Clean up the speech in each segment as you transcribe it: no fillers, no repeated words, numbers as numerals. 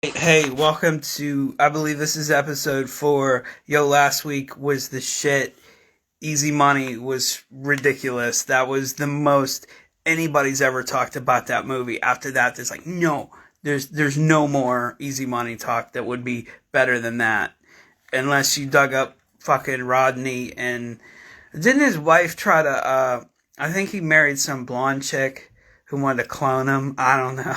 Hey, welcome to, I believe this is episode 4. Yo, last week was the shit. Easy Money was ridiculous. That was the most anybody's ever talked about that movie. After that, there's like, no, there's no more Easy Money talk that would be better than that. Unless you dug up fucking Rodney and didn't his wife try to, I think he married some blonde chick who wanted to clone him. I don't know.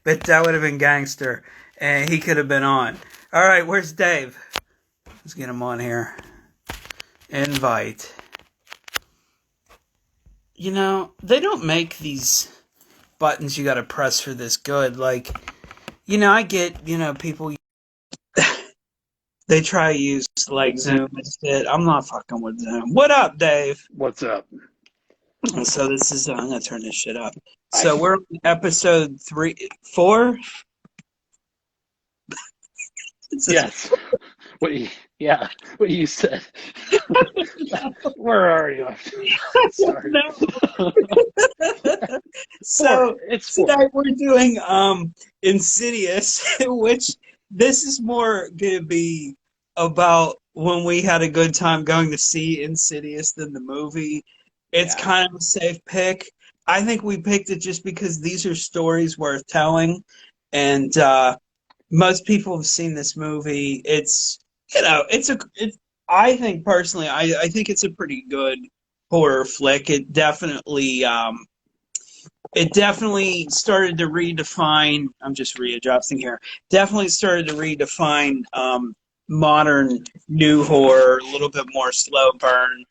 But that would have been gangster, and he could have been on. All right, where's Dave? Let's get him on here. Invite. You know, they don't make these buttons you gotta press for this good. Like, I get, people, they try to use, like, Zoom and shit. I'm not fucking with Zoom. What up, Dave? What's up? And so this is, I'm gonna turn this shit up. So we're on episode 4? Yes. What you said. We're already off. Sorry. So it's tonight we're doing Insidious, which this is more gonna be about when we had a good time going to see Insidious than the movie. It's kind of a safe pick. I think we picked it just because these are stories worth telling, and most people have seen this movie. It's I think personally, I think it's a pretty good horror flick. It definitely started to redefine. I'm just readjusting here. Definitely started to redefine modern new horror. A little bit more slow burn.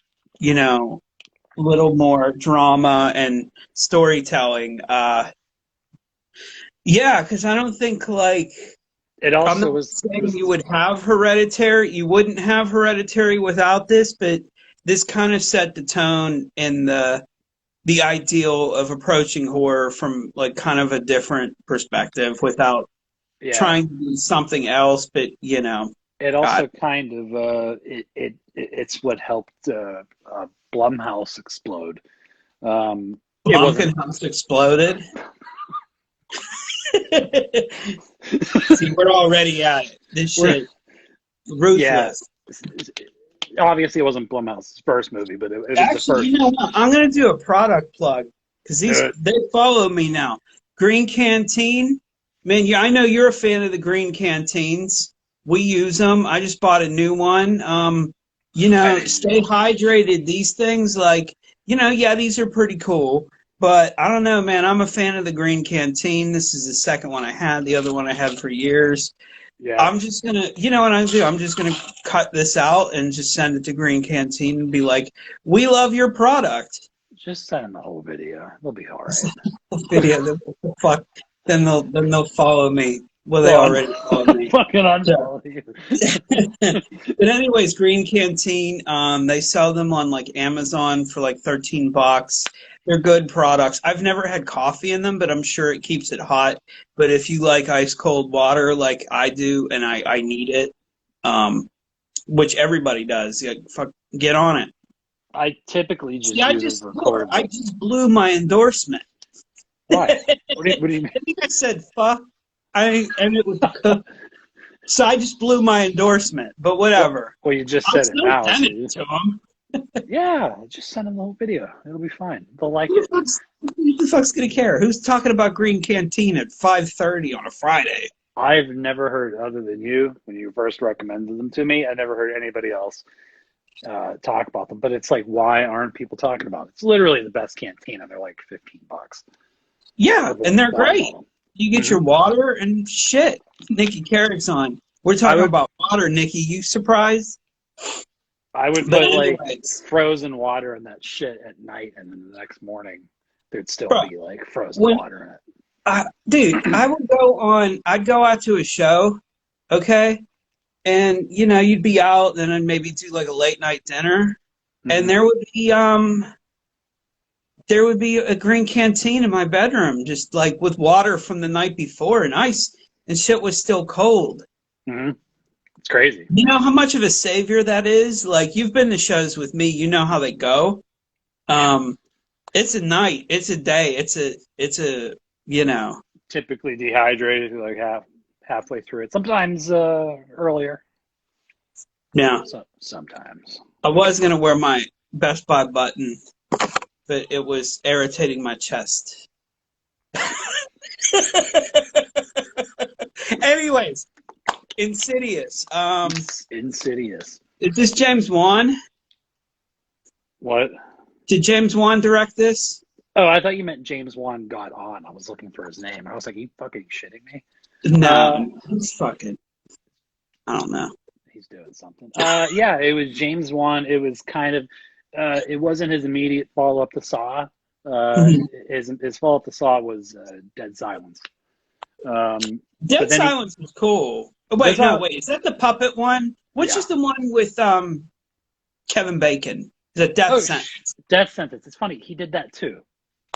A little more drama and storytelling. Yeah, because I don't think it I'm also not was saying you would have Hereditary. You wouldn't have Hereditary without this, but this kind of set the tone and the ideal of approaching horror from like kind of a different perspective without trying to do something else. But it also kind of it's what helped Blumhouse explode. It wasn't. House exploded. See, we're already at it. This shit, ruthless. Obviously, it wasn't Blumhouse's first movie, but it was the first. You know what? I'm gonna do a product plug because they follow me now. Green Canteen, man. I know you're a fan of the Green Canteens. We use them. I just bought a new one. Stay hydrated. These things, these are pretty cool. But I don't know, man. I'm a fan of the Green Canteen. This is the second one I had. The other one I had for years. Yeah. I'm just gonna, what I'm do? I'm just gonna cut this out and just send it to Green Canteen and be like, "We love your product." Just send them the whole video. They'll be all right. Video, fuck. Then they'll follow me. Well, they already follow me. Fucking unfollow you. But anyways, Green Canteen. They sell them on like Amazon for like $13. They're good products. I've never had coffee in them, but I'm sure it keeps it hot. But if you like ice cold water like I do, and I need it, which everybody does, get on it. I typically just I just blew my endorsement. Why? What do you mean? I think I said fuck. And it was so I just blew my endorsement. But whatever. Well, you just said it now. Send it to them. Yeah, just send them the whole video. It'll be fine. They'll like it. Who the fuck's gonna care? Who's talking about Green Canteen at 5:30 on a Friday? I've never heard, other than you, when you first recommended them to me, I never heard anybody else talk about them. But it's like, why aren't people talking about it? It's literally the best cantina. They're like $15. Yeah, and they're great. You get your water and shit. Nikki Carrick's on. We're talking about water, Nikki. You surprised? I would put frozen water in that shit at night, and then the next morning there'd still be like frozen water in it. Dude, I'd go out to a show, okay? And you'd be out, then I'd maybe do like a late night dinner, and there would be a Green Canteen in my bedroom, just like with water from the night before and ice, and shit was still cold. It's crazy. You know how much of a savior that is? Like, you've been to shows with me, you know how they go. It's a night, it's a day, it's a typically dehydrated, like half halfway through it. Sometimes earlier. Now, So sometimes. I was gonna wear my Best Buy button, but it was irritating my chest. Anyways, Insidious. Insidious. Is this James Wan? What? Did James Wan direct this? Oh, I thought you meant James Wan got on. I was looking for his name. I was like, "Are you fucking shitting me?" Uh, No, it's fucking. I don't know. he's doing something. Yeah, it was James Wan. It was kind of. It wasn't his immediate follow up to Saw. Uh, Mhm. his follow up to Saw was Dead Silence. But Dead then he Silence was cool. Oh, Dead wait, no, Silence. wait. Is that the puppet one? Which Yeah. is the one with Kevin Bacon? The Death Oh, Sentence. Death Sentence. It's funny. He did that too.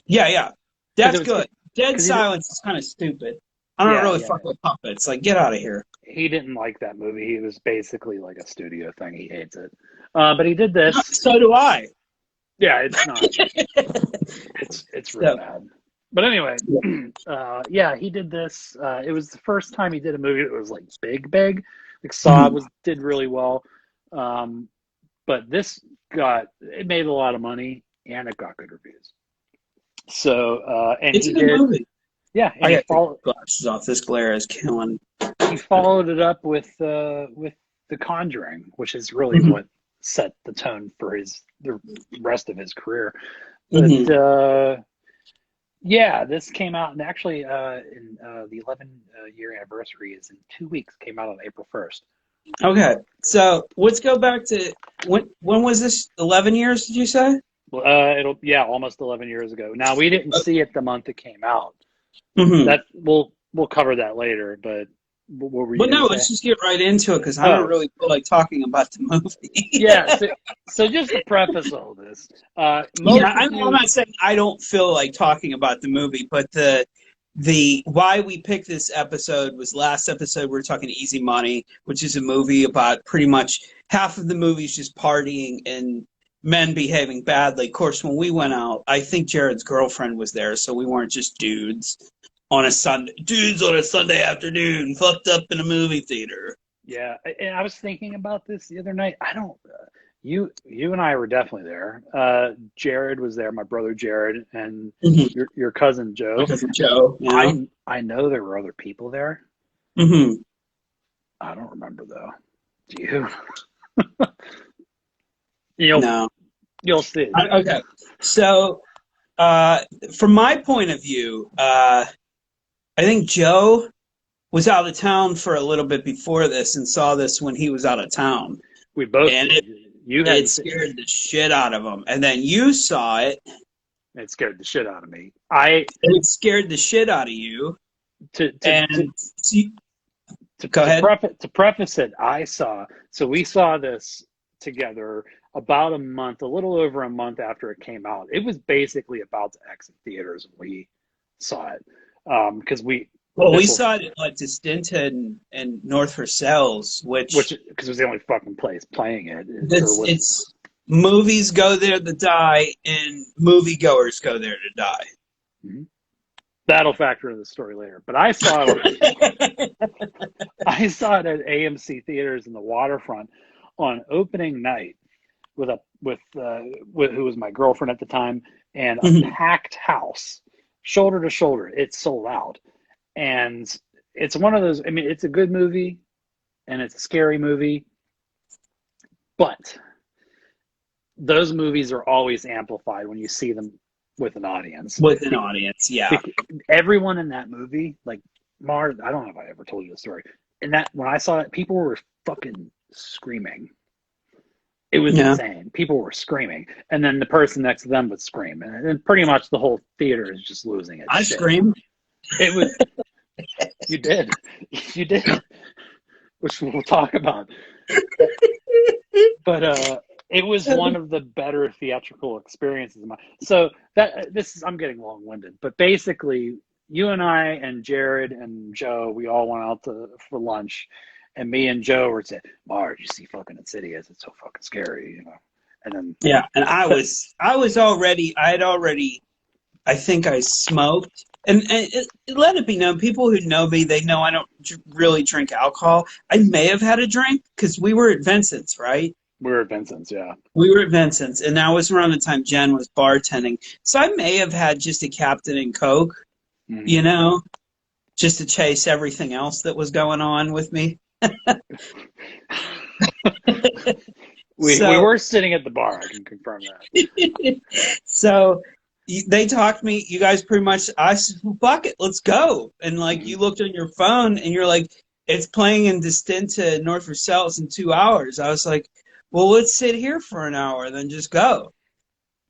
Yeah, yeah. Because it That's was good. Dead because he did. Silence is kind of stupid. I don't Yeah, really yeah. fuck with puppets. Like, get out of here. He didn't like that movie. He was basically like a studio thing. He hates it. But he did this. So do I. Yeah, it's not. It's real So, bad. But anyway, yeah. yeah, he did this. It was the first time he did a movie that was like big. Like Saw Mhm. was did really well, um, but this got it made a lot of money and it got good reviews. So and It's he a good did movie. yeah, and I gotta take my glasses off. This glare is killing. he followed it up with The Conjuring, which is really Hmm. what set the tone for the rest of his career. But Hmm. yeah, this came out and actually in the 11 year anniversary is in 2 weeks. Came out on April 1st. Okay, so let's go back to when was this? 11 years, did you say? It'll yeah, almost 11 years ago. Now we didn't see it the month it came out. Mm-hmm. That we'll cover that later. But what were you But gonna no, say? let's just get right into it because I don't Oh really feel like talking about the movie. yeah. So just to preface all this, Yeah, most of I'm you not saying I don't feel like talking about the movie, but the why we picked this episode was last episode we were talking Easy Money, which is a movie about pretty much half of the movie's just partying and men behaving badly. Of course, when we went out, I think Jared's girlfriend was there, so we weren't just dudes on a Sunday afternoon, fucked up in a movie theater. Yeah, and I was thinking about this the other night. I don't. You and I were definitely there. Jared was there, my brother Jared, and Mm-hmm. your cousin Joe. Because of Joe, you know. I know there were other people there. Mm-hmm. I don't remember though. Do you? You'll No. you'll see. Okay. So, from my point of view, I think Joe was out of town for a little bit before this and saw this when he was out of town, We both and did. You it hadn't seen. scared the shit out of him. And then you saw it, It scared the shit out of me. I and it scared the shit out of you. to to to And see, to, go to ahead. preface it. We saw this together about a little over a month after it came out. It was basically about to exit theaters when we saw it because Well, we this will saw it at like Stinton and North Versailles, which which because it was the only fucking place playing it or it's was it's movies go there to die, and moviegoers go there to die. Mhm. That'll factor into the story later. But I saw it at AMC theaters in the waterfront on opening night with who was my girlfriend at the time and a Mhm. packed house, shoulder to shoulder. It's sold out, and it's one of those. I mean, it's a good movie and it's a scary movie, but those movies are always amplified when you see them with an audience. With an audience, yeah. Everyone in that movie, like Mars, I don't know if I ever told you the story. And that when I saw it, people were fucking screaming. It was Yeah. insane. People were screaming, and then the person next to them would scream, and pretty much the whole theater is just losing its I shit. screamed. It was you did, you did, which we'll talk about. But it was one of the better theatrical experiences of mine. So I'm getting long winded, but basically, you and I and Jared and Joe, we all went out for lunch, and me and Joe were saying, "Marge, you see fucking Insidious? It's so fucking scary," you know. And then Yeah, and I had already I think I smoked. And let it be known, people who know me, they know I don't really drink alcohol. I may have had a drink because we were at Vincent's, right? We were at Vincent's, yeah. We were at Vincent's, and that was around the time Jen was bartending. So I may have had just a Captain and Coke, Mm. you know, just to chase everything else that was going on with me. We So, were sitting at the bar. I can confirm that. so they talked me. You guys pretty much. I said, well, "Fuck it, let's go." And like Mm. you looked on your phone, and you're like, "It's playing in Distinta North Versailles in 2 hours." I was like, "Well, let's sit here for an hour, then just go."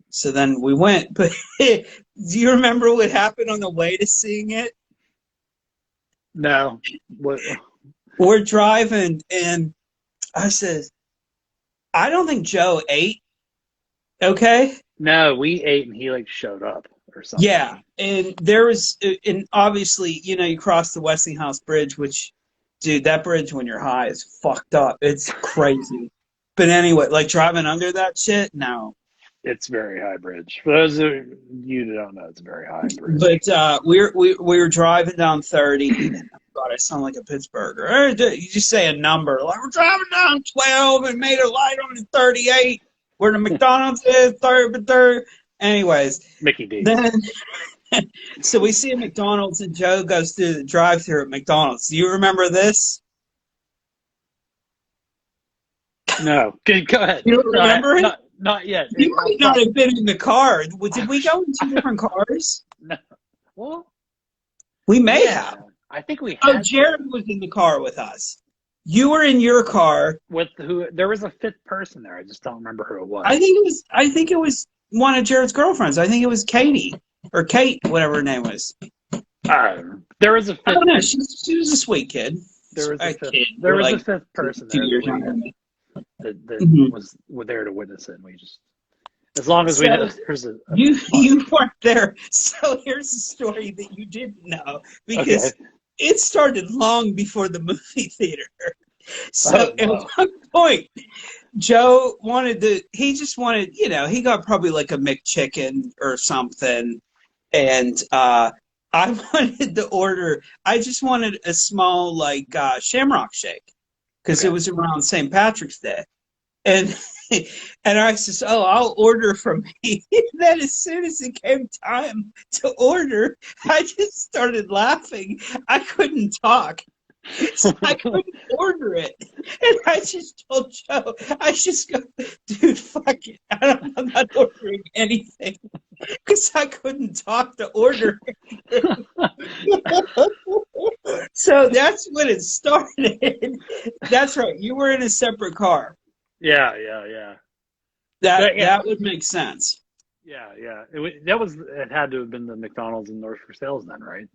So then we went. But do you remember what happened on the way to seeing it? No, what? We're driving, and I said, "I don't think Joe ate." Okay. No, we ate and he like showed up or something. Yeah, and there was, and obviously, you cross the Westinghouse Bridge, which, dude, that bridge when you're high is fucked up. It's crazy. But anyway, like driving under that shit, no. It's very high bridge. For those of you who don't know, it's a very high bridge. But we were driving down 30. God, I sound like a Pittsburgher. You just say a number, like we're driving down 12 and made a light on the 38 where the McDonald's is, third. Anyways, Mickey D's. then so we see a McDonald's and Joe goes through the drive-through at McDonald's. Do you remember this? No, go ahead. You don't No, remember it? not yet. You might not have been in the car. Did we go in two different cars? No. Well, We may yeah, have. I think we Oh, had Jared was in the car with us. You were in your car. with who. There was a fifth person there. I just don't remember who it was. I think it was one of Jared's girlfriends. I think it was Katie or Kate, whatever her name was. There was a fifth. I don't know. She was a sweet kid. There was a Sweet fifth. kid. There We're was a like fifth person 2 there years younger than me. that Mhm. was there to witness it. And we just, as long as we So know there's a you weren't there. So here's a story that you didn't know because okay. it started long before the movie theater. So Oh at no. one point, Joe he just wanted, he got probably like a McChicken or something. And I wanted to order, I just wanted a small, like, Shamrock Shake because it Okay. was around St. Patrick's Day. And and I says, "Oh, I'll order from me." And then as soon as it came time to order, I just started laughing. I couldn't talk. So I couldn't order it. And I just told Joe, I just go, "Dude, fuck it. I'm not ordering anything." Because I couldn't talk to order. So that's when it started. That's right. You were in a separate car. Yeah. Yeah. That would make sense. Yeah. It had to have been the McDonald's in North Versailles then, right?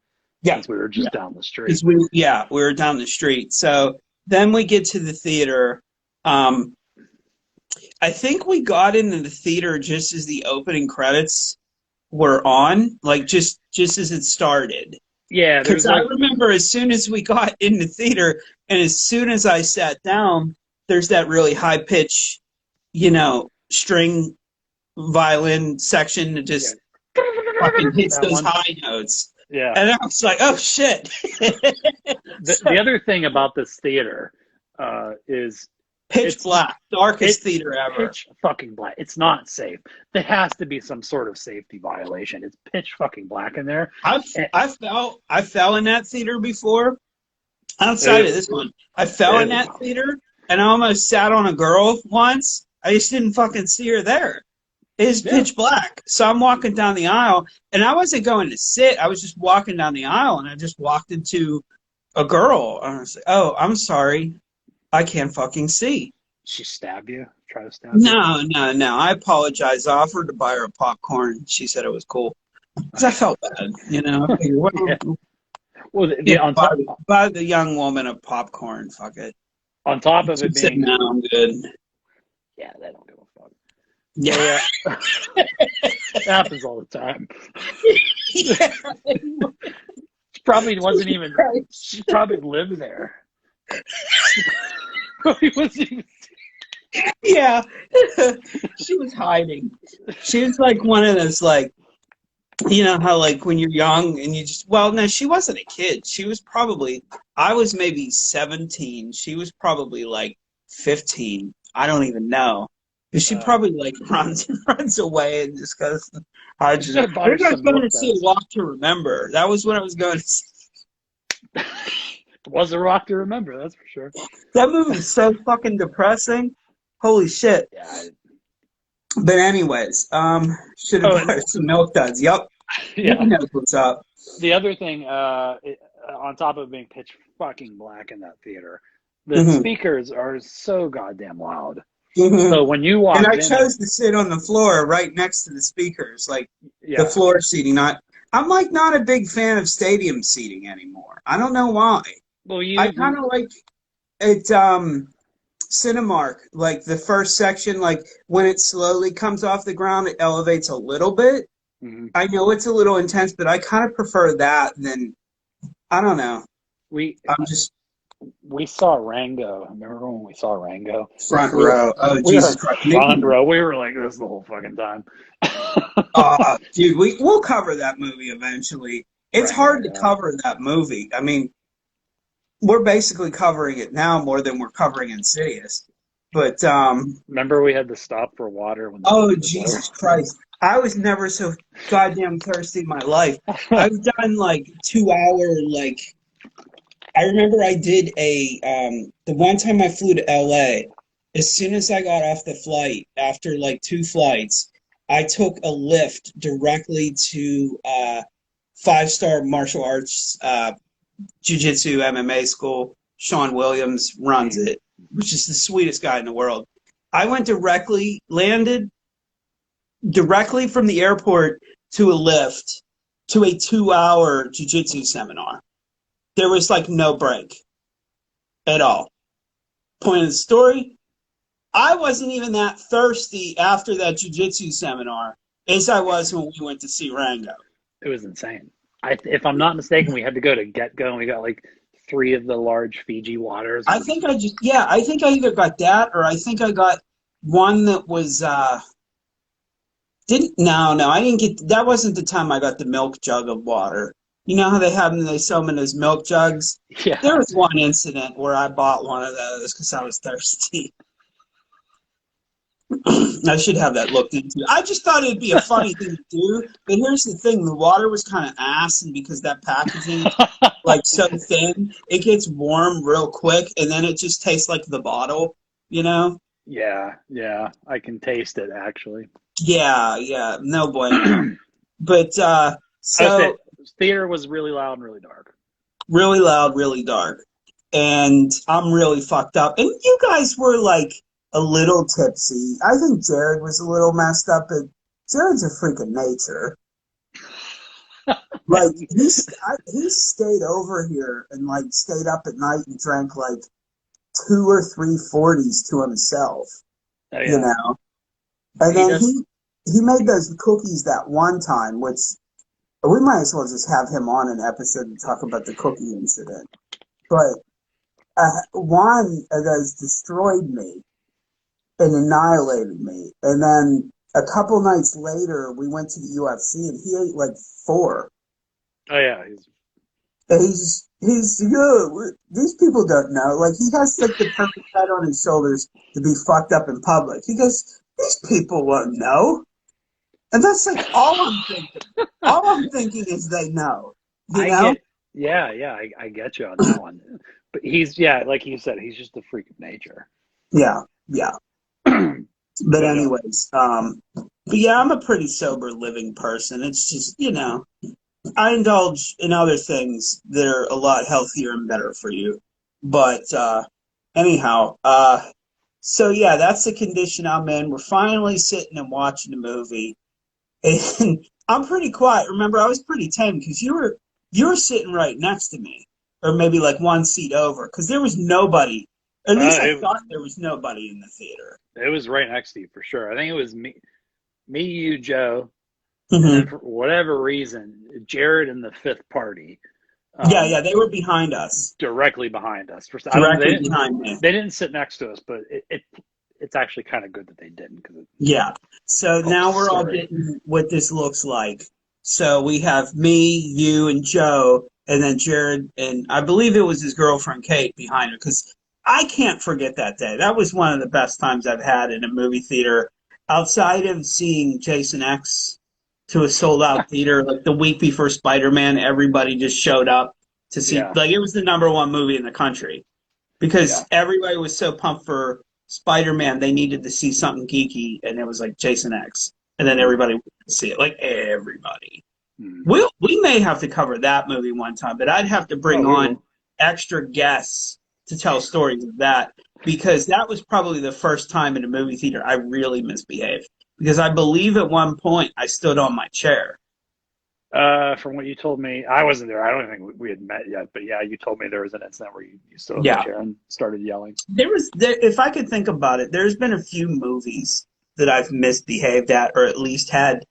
Yeah. Since we were just down the street. Because we were down the street. So then we get to the theater. I think we got into the theater just as the opening credits were on, like just as it started. Yeah, Because I remember as soon as we got in the theater and as soon as I sat down, there's that really high pitch, string violin section that just fucking hits that those one. high notes. Yeah. And I was like, oh shit. The other thing about this theater is Pitch black, darkest it's theater ever. pitch fucking black. It's not safe. There has to be some sort of safety violation. It's pitch fucking black in there. I fell in that theater before. Outside of this one, I fell in that theater and I almost sat on a girl once. I just didn't fucking see her there. It's pitch black. So I'm walking down the aisle and I wasn't going to sit. I was just walking down the aisle and I just walked into a girl. And I was like, "Oh, I'm sorry. I can't fucking see." She stabbed you? Try to stab you? No. I apologize. I offered to buy her a popcorn. She said it was cool. Because I felt bad, I figured, Yeah. Well, buy the young woman a popcorn. Fuck it. On top of it being, "No, I'm good." yeah, they don't give a fuck. Yeah. It happens all the time. Yeah. She probably wasn't even. She probably lived there. Probably wasn't even. Yeah. She was hiding. She was like one of those, like, You know how like when you're young and you just well no she wasn't a kid, she was probably I was maybe 17, she was probably like 15, I don't even know, but she Uh, probably like runs away and just goes I you should just have bought I her think I was some going milk to see a duds. Walk to Remember, that was when I was going to see. It was a rock to remember, that's for sure. That movie was so fucking depressing, holy shit. Yeah. But anyways, should have Oh, bought and her some milk duds. Yep, he yeah. knows what's up. The other thing, on top of being pitch fucking black in that theater, the Hmm. speakers are so goddamn loud. Hmm. So when you And walked I in, chose to sit on the floor right next to the speakers, like the yeah, floor seating. I'm like not a big fan of stadium seating anymore. I don't know why. well, I kind of like it. Cinemark, like the first section, like when it slowly comes off the ground, it elevates a little bit. mhm. I know it's a little intense, but I kind of prefer that than I don't know. we I'm just we saw Rango. Remember when we saw Rango? front We were row. Oh we were Jesus Christ, front Nikki. row. We were like this the whole fucking time. Dude, we'll cover that movie eventually. It's Rango, hard to yeah. cover that movie. I mean, we're basically covering it now more than we're covering Insidious. But Remember we had to stop for water when the oh movie was over. Jesus Christ, I was never so goddamn thirsty in my life. I've done like 2 hour like. I remember I did a the one time I flew to LA. As soon as I got off the flight, after like two flights, I took a lift directly to 5-star martial arts jiu-jitsu MMA school. Sean Williams runs Mhm. it, which is the sweetest guy in the world. I went directly, landed directly from the airport to a lift to a 2 hour jiu-jitsu seminar. There was like no break at all. Point of the story, I wasn't even that thirsty after that jiu-jitsu seminar as I was when we went to see Rango. It was insane. If I'm not mistaken, we had to go to Get Go, and we got like three of the large Fiji waters, and I we're just think I just yeah, I think I either got that or I think I got one that was didn't no, I didn't get that wasn't the time I got the milk jug of water. You know how they have them, they sell them in those milk jugs? There yeah. was one incident where I bought one of those because I was thirsty. I should have that looked into. I just thought it'd be a funny thing to do. But here's the thing: the water was kind of ass, and because that packaging is like so thin, it gets warm real quick, and then it just tastes like the bottle. You know? Yeah, yeah, I can taste it actually. Yeah, yeah. No bueno. I But would say so theater was really loud and really dark. really loud, really dark, and I'm really fucked up. And you guys were like a little tipsy. I think Jared was a little messed up, but Jared's a freak of nature. Like he stayed over here and like stayed up at night and drank like 2 or 3 40s to himself, Oh you yeah, know. And he then does. he made those cookies that one time, which we might as well just have him on an episode to talk about the cookie incident. But one of those destroyed me and annihilated me. And then a couple nights later, we went to the UFC and he ate like four. Oh yeah, he's And he's good. These people don't know. Like he has like the perfect head on his shoulders to be fucked up in public. He goes, these people won't know, and that's like all I'm thinking. All I'm thinking is they know. You I know? get. Yeah, yeah, I get you on that one. But he's yeah, like you said, he's just a freak of nature. Yeah, yeah. But But anyways, but yeah, I'm a pretty sober living person. It's just I indulge in other things that are a lot healthier and better for you. But anyhow, so yeah, that's the condition I'm in. We're finally sitting and watching the movie, and I'm pretty quiet. Remember, I was pretty tame because you were sitting right next to me, or maybe like one seat over, because there was nobody. At least I it thought there was nobody in the theater. it was right next to you for sure. I think it was me, you, Joe, and then Hmm. for whatever reason, Jared and the fifth party, Yeah, um, yeah, they were behind us, directly behind us. For I don't directly behind me. they didn't sit next to us, but it's actually kind of good that they didn't because it Yeah. So helps now the we're all story. getting what this looks like. So we have me, you, and Joe, and then Jared, and I believe it was his girlfriend Kate behind her. Because I can't forget that day. That was one of the best times I've had in a movie theater. Outside of seeing Jason X to a sold out theater, like the week before Spider Man, everybody just showed up to see. Yeah, Like it was the number one movie in the country yeah. because everybody was so pumped for Spider Man, they needed to see something geeky, and it was like Jason X, and then Mm, everybody wanted to see it. Like everybody. mm. We may have to cover that movie one time, but I'd have to Oh, bring we on will. extra guests to tell stories of that because that was probably the first time in a movie theater I really misbehaved. Because I believe at one point I stood on my chair. From what you told me, I wasn't there. I don't think we had met yet, but yeah, you told me there was an incident where you stood on the Yeah, chair and started yelling. if I could think about it, there's been a few movies that I've misbehaved at, or at least had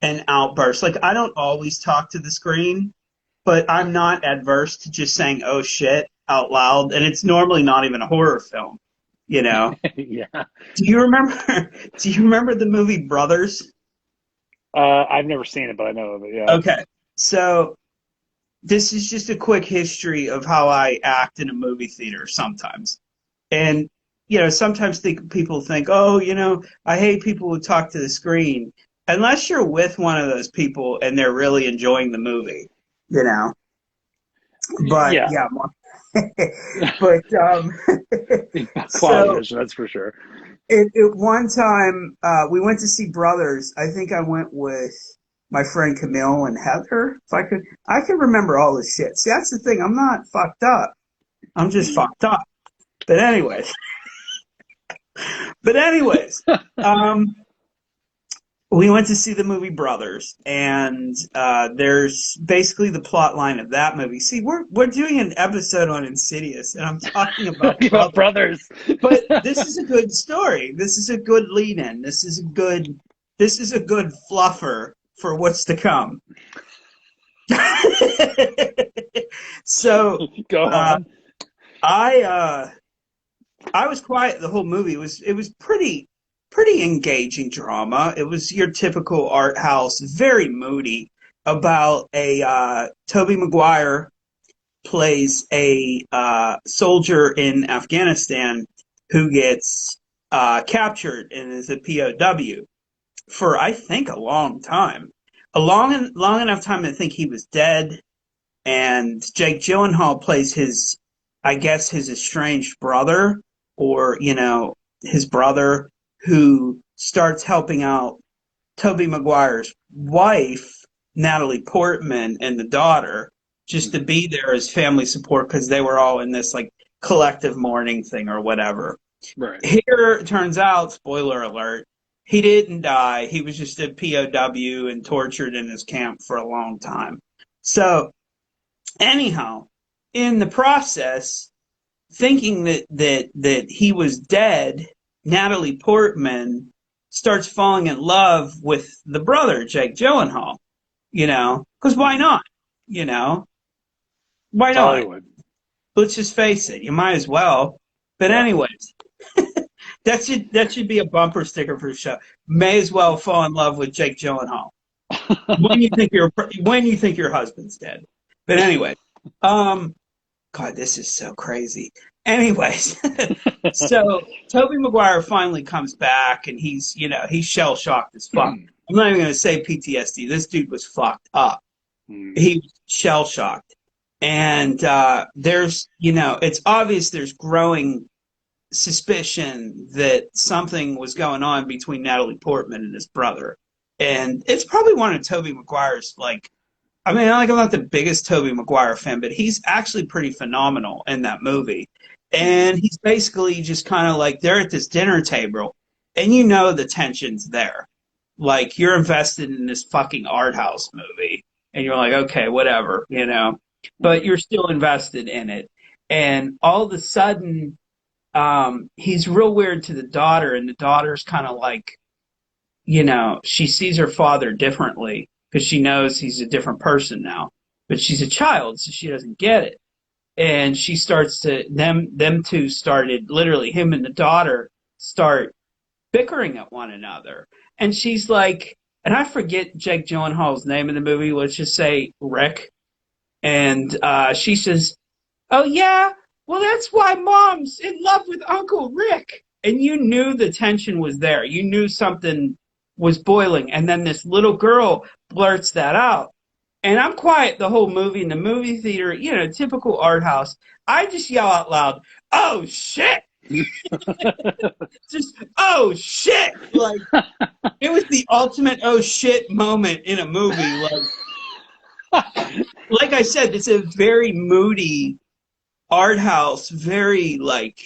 an outburst. Like I don't always talk to the screen, but I'm not adverse to just saying "oh shit" out loud, and it's normally not even a horror film. You know? Yeah. Do you remember? Do you remember the movie Brothers? I've never seen it, but I know of it. Yeah. Okay, so this is just a quick history of how I act in a movie theater sometimes, and sometimes people think, oh, I hate people who talk to the screen, unless you're with one of those people and they're really enjoying the movie, you know. But Yeah. yeah, but Quality so edition, that's for sure. at one time we went to see Brothers. I think I went with my friend Camille and Heather. If I could remember all this shit. See, that's the thing. I'm not fucked up. I'm just Mm. fucked up. But anyways, but anyways, um, we went to see the movie Brothers, and there's basically the plot line of that movie. See, we're doing an episode on Insidious, and I'm talking about Talking about Brothers. brothers. But this is a good story. This is a good lead-in. This is a good fluffer for what's to come. So Go uh, on. I I was quiet the whole movie. It was pretty engaging drama. It was your typical art house, very moody, about a Toby Maguire plays a soldier in Afghanistan who gets captured and is a POW for I think a long time, a long enough time to think he was dead. And Jake Gyllenhaal plays I guess, his estranged brother, or his brother who starts helping out Toby Maguire's wife, Natalie Portman, and the daughter, just to be there as family support because they were all in this like collective mourning thing or whatever. Right. Here, it turns out, spoiler alert, he didn't die. He was just a POW and tortured in his camp for a long time. So, anyhow, in the process, thinking that he was dead, Natalie Portman starts falling in love with the brother, Jake Gyllenhaal. Because why Mm. not? You know, why It's not? Hollywood. Let's just face it. You might as well. But Yeah. anyways, that should be a bumper sticker for the show. May as well fall in love with Jake Gyllenhaal when you think your husband's dead. But anyway, um, God, this is so crazy. Anyways, so Toby Maguire finally comes back, and he's shell shocked as fuck. I'm not even going to say PTSD. This dude was fucked up. Mm. He was shell shocked, and it's obvious there's growing suspicion that something was going on between Natalie Portman and his brother, and it's probably one of Toby Maguire's like. I mean, I'm not the biggest Toby Maguire fan, but he's actually pretty phenomenal in that movie. Mm. And he's basically just kind of like they're at this dinner table, and the tension's there. Like you're invested in this fucking art house movie, and you're like, okay, whatever. But Mm. you're still invested in it. And all of a sudden, he's real weird to the daughter, and the daughter's kind of like, she sees her father differently because she knows he's a different person now. But she's a child, so she doesn't get it. And she starts to them two started literally him and the daughter start bickering at one another. And she's like, and I forget Jake Gyllenhaal's name in the movie. Let's just say Rick. And she says, "Oh yeah, well that's why Mom's in love with Uncle Rick." And you knew the tension was there. You knew something was boiling. And then this little girl blurts that out. And I'm quiet the whole movie in the movie theater, typical art house. I just yell out loud, "Oh shit!" Just, "Oh shit!" Like, it was the ultimate "oh shit" moment in a movie. Like I said, it's a very moody art house, very like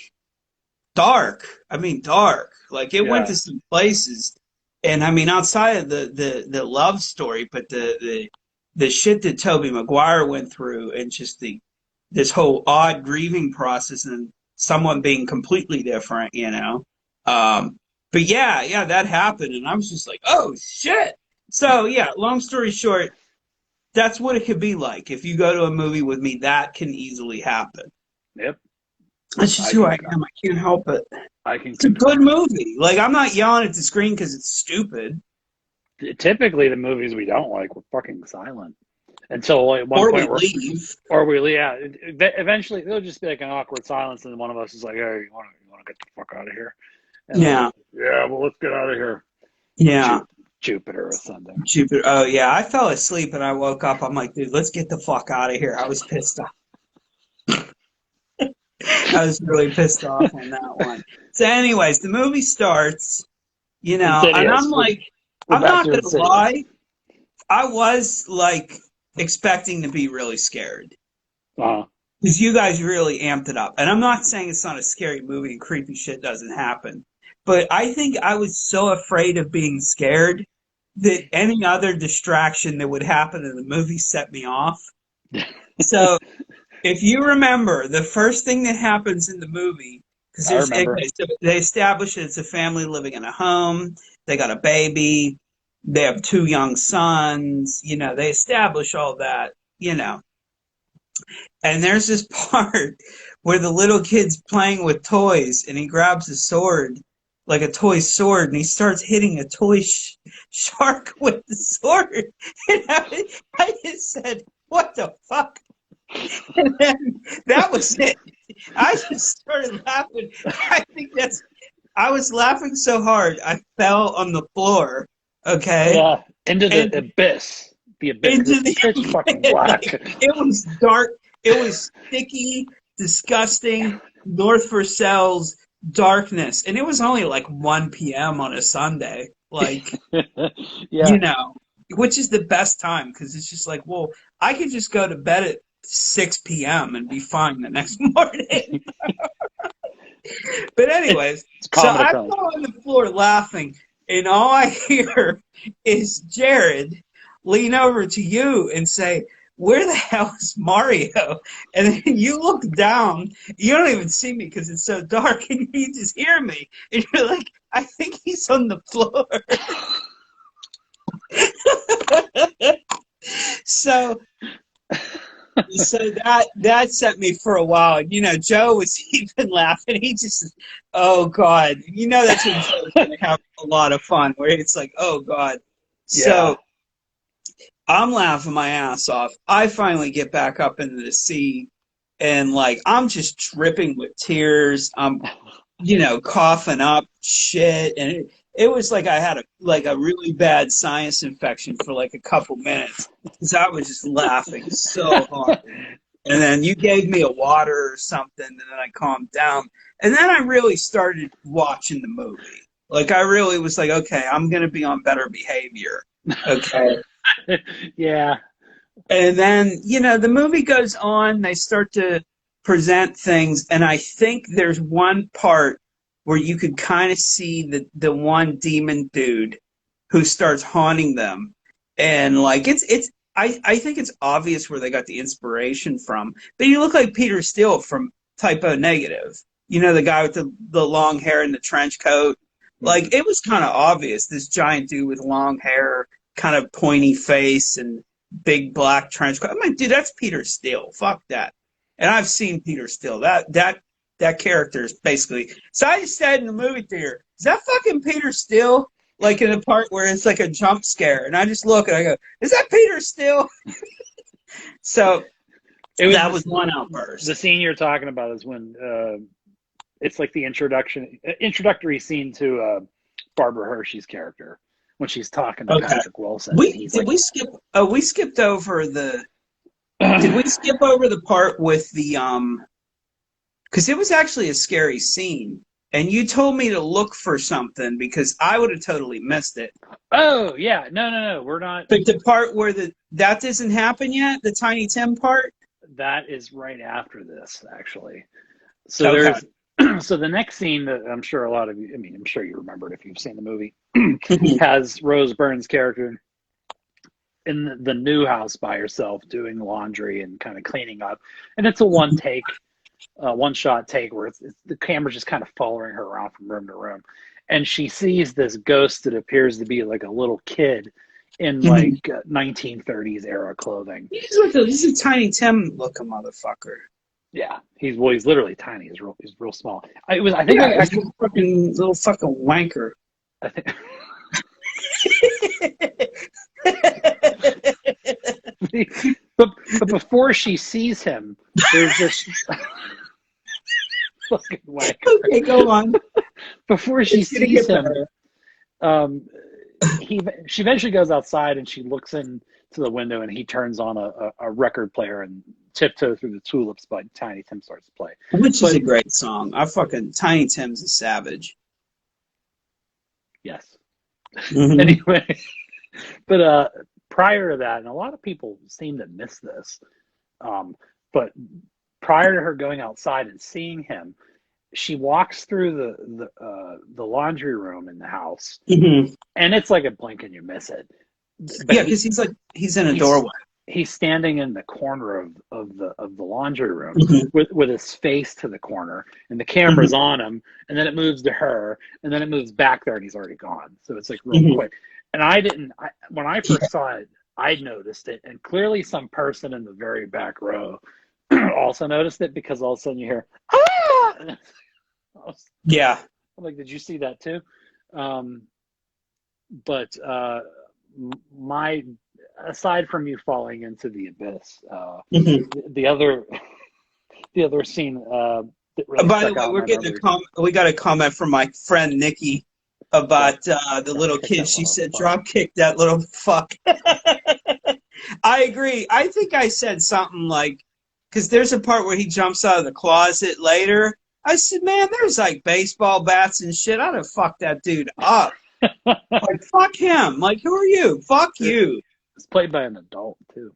dark. I mean, dark. Like it went Yeah. to some places, and I mean, outside of the love story, but the shit that Toby Maguire went through, and just the this whole odd grieving process, and someone being completely different. But yeah, that happened, and I was just like, oh shit. So yeah, long story short, that's what it could be like if you go to a movie with me. That can easily happen. Yep. That's just I who can I am. I can't help it. I can It's a good confirm. movie. Like, I'm not yelling at the screen because it's stupid, Typically, the movies we don't like, we're fucking silent until like at one or we point leave. or we yeah. Eventually, there'll just be like an awkward silence, and one of us is like, "Hey, you want to get the fuck out of here?" And then, Yeah, yeah, well, let's get out of here. yeah. Jupiter Ascending. Jupiter. Oh yeah, I fell asleep and I woke up. I'm like, dude, let's get the fuck out of here. I was pissed off. I was really pissed off on that one. So, anyways, the movie starts, and I'm Insidious. like, We're I'm back not to gonna Insidious. lie, I was like expecting to be really scared. Uh, Because you guys really amped it up. And I'm not saying it's not a scary movie and creepy shit doesn't happen. But I think I was so afraid of being scared that any other distraction that would happen in the movie set me off. So if you remember, the first thing that happens in the movie, because I remember. so they establish that it's a family living in a home, they got a baby, they have two young sons, they establish all that. And there's this part where the little kid's playing with toys and he grabs a sword, like a toy sword, and he starts hitting a toy shark with the sword. And I just said, what the fuck? And then that was it. I just started laughing. I was laughing so hard, I fell on the floor. Okay. Yeah, into the And abyss. The abyss. into It's the pitch fucking black. like it was dark, it was sticky, disgusting, North Purcell's darkness, and it was only like 1 p.m. on a Sunday, like Yeah. you know which is the best time because it's just like, well, I could just go to bed at 6 p.m. and be fine the next morning. But anyways, It's so common I occurrence. fell on the floor laughing, and all I hear is Jared lean over to you and say, "Where the hell is Mario?" And then you look down. You don't even see me because it's so dark, and you just hear me, and you're like, "I think he's on the floor." So so that set me for a while. Joe was even laughing. He just, oh God, that's when Joe's gonna have a lot of fun. Where it's like, oh God. Yeah. So I'm laughing my ass off. I finally get back up into the sea, and like I'm just dripping with tears. I'm, coughing up shit, and it was like I had a really bad sinus infection for like a couple minutes because I was just laughing so hard. And then you gave me a water or something, and then I calmed down. And then I really started watching the movie. Like I really was like, okay, I'm gonna be on better behavior. Okay. Yeah. And then, the movie goes on, they start to present things, and I think there's one part where you could kind of see the one demon dude who starts haunting them. And like I think it's obvious where they got the inspiration from. But you look like Peter Steele from Typo Negative. The guy with the long hair and the trench coat. Mhm. Like it was kind of obvious, this giant dude with long hair, kind of pointy face and big black trench coat. I'm like, dude, that's Peter Steele. Fuck that. And I've seen Peter Steele. That character is basically. So I just said in the movie theater, is that fucking Peter Steele? like in a part where it's like a jump scare, and I just look and I go, "Is that Peter still?" So that was one outburst. The scene you're talking about is when it's like the introductory scene to Barbara Hershey's character when she's talking to Patrick Wilson. We skip? Oh, we skipped over the. Did we skip over the part with the because it was actually a scary scene, and you told me to look for something because I would have totally missed it. Oh yeah, no, we're not. But the part where that doesn't happen yet, the Tiny Tim part. That is right after this, actually. So there's so the next scene that I'm sure a lot of you, I mean, I'm sure you remember it if you've seen the movie, has Rose Byrne's character in the new house by herself doing laundry and kind of cleaning up, and it's a one shot take where the camera's just kind of following her around from room to room, and she sees this ghost that appears to be like a little kid in like 1930s era clothing. He's a Tiny Tim looking motherfucker. Yeah, he's literally tiny. He's real small. I think he's a fucking little fucking wanker. I think. but before she sees him, there's this fucking wanker. Okay, go on. Before she sees him, she eventually goes outside and she looks into the window and he turns on a record player and Tiptoe Through the Tulips by Tiny Tim starts to play. Which is a great song. Tiny Tim's a savage. Yes. Anyway, but prior to that, and a lot of people seem to miss this, but prior to her going outside and seeing him, she walks through the laundry room in the house, and it's like a blink and you miss it. But yeah, because he's in a doorway. He's standing in the corner of the laundry room with his face to the corner, and the camera's on him, and then it moves to her, and then it moves back there, and he's already gone. So it's like real quick. And when I first saw it, I noticed it, and clearly some person in the very back row also noticed it because all of a sudden you hear ah! Yeah. I'm like, did you see that too? But my aside from you falling into the abyss, the other scene that really by the way, we're getting we got a comment from my friend Nikki about the little kid. She said, "Drop kick that little fuck." I agree. I think I said something like, because there's a part where he jumps out of the closet later. I said, "Man, there's like baseball bats and shit. I'd have fucked that dude up." Like, fuck him. Like, who are you? Fuck you. It's played by an adult too.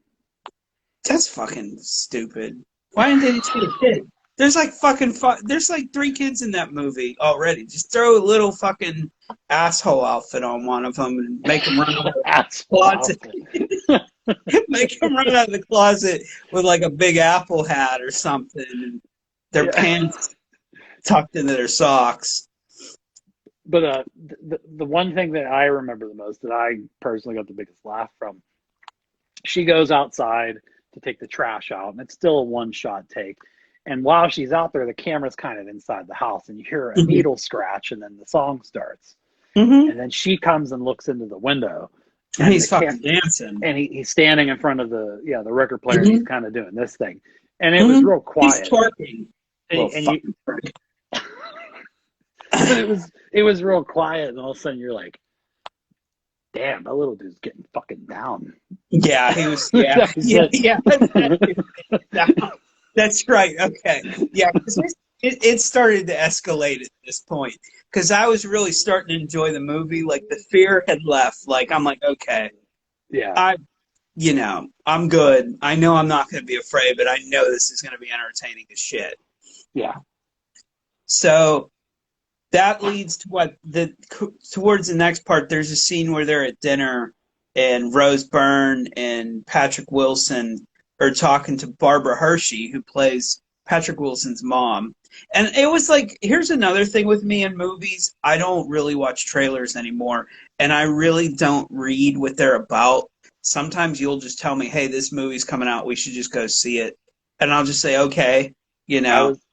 That's fucking stupid. Why didn't they just get a kid? There's like there's like 3 kids in that movie already. Just throw a little fucking asshole outfit on one of them and make them run out of the closet. Make them run out of the closet with like a big apple hat or something, and their pants tucked into their socks. But the one thing that I remember the most, that I personally got the biggest laugh from, she goes outside to take the trash out, and it's still a one-shot take. And while she's out there, the camera's kind of inside the house, and you hear a needle scratch, and then the song starts. And then she comes and looks into the window. And he's fucking dancing. And he's standing in front of the record player, and he's kind of doing this thing. And it was real quiet. He's twerking. But it was real quiet, and all of a sudden you're like, damn, that little dude's getting fucking down. Yeah, he was. Yeah. That's right. Okay. Yeah, it started to escalate at this point because I was really starting to enjoy the movie. Like, the fear had left. Like, I'm like, okay. Yeah. I'm good. I know I'm not going to be afraid, but I know this is going to be entertaining as shit. Yeah. So that leads to towards the next part. There's a scene where they're at dinner, and Rose Byrne and Patrick Wilson are talking to Barbara Hershey, who plays Patrick Wilson's mom. And it was like, here's another thing with me in movies. I don't really watch trailers anymore, and I really don't read what they're about. Sometimes you'll just tell me, hey, this movie's coming out, we should just go see it. And I'll just say, okay,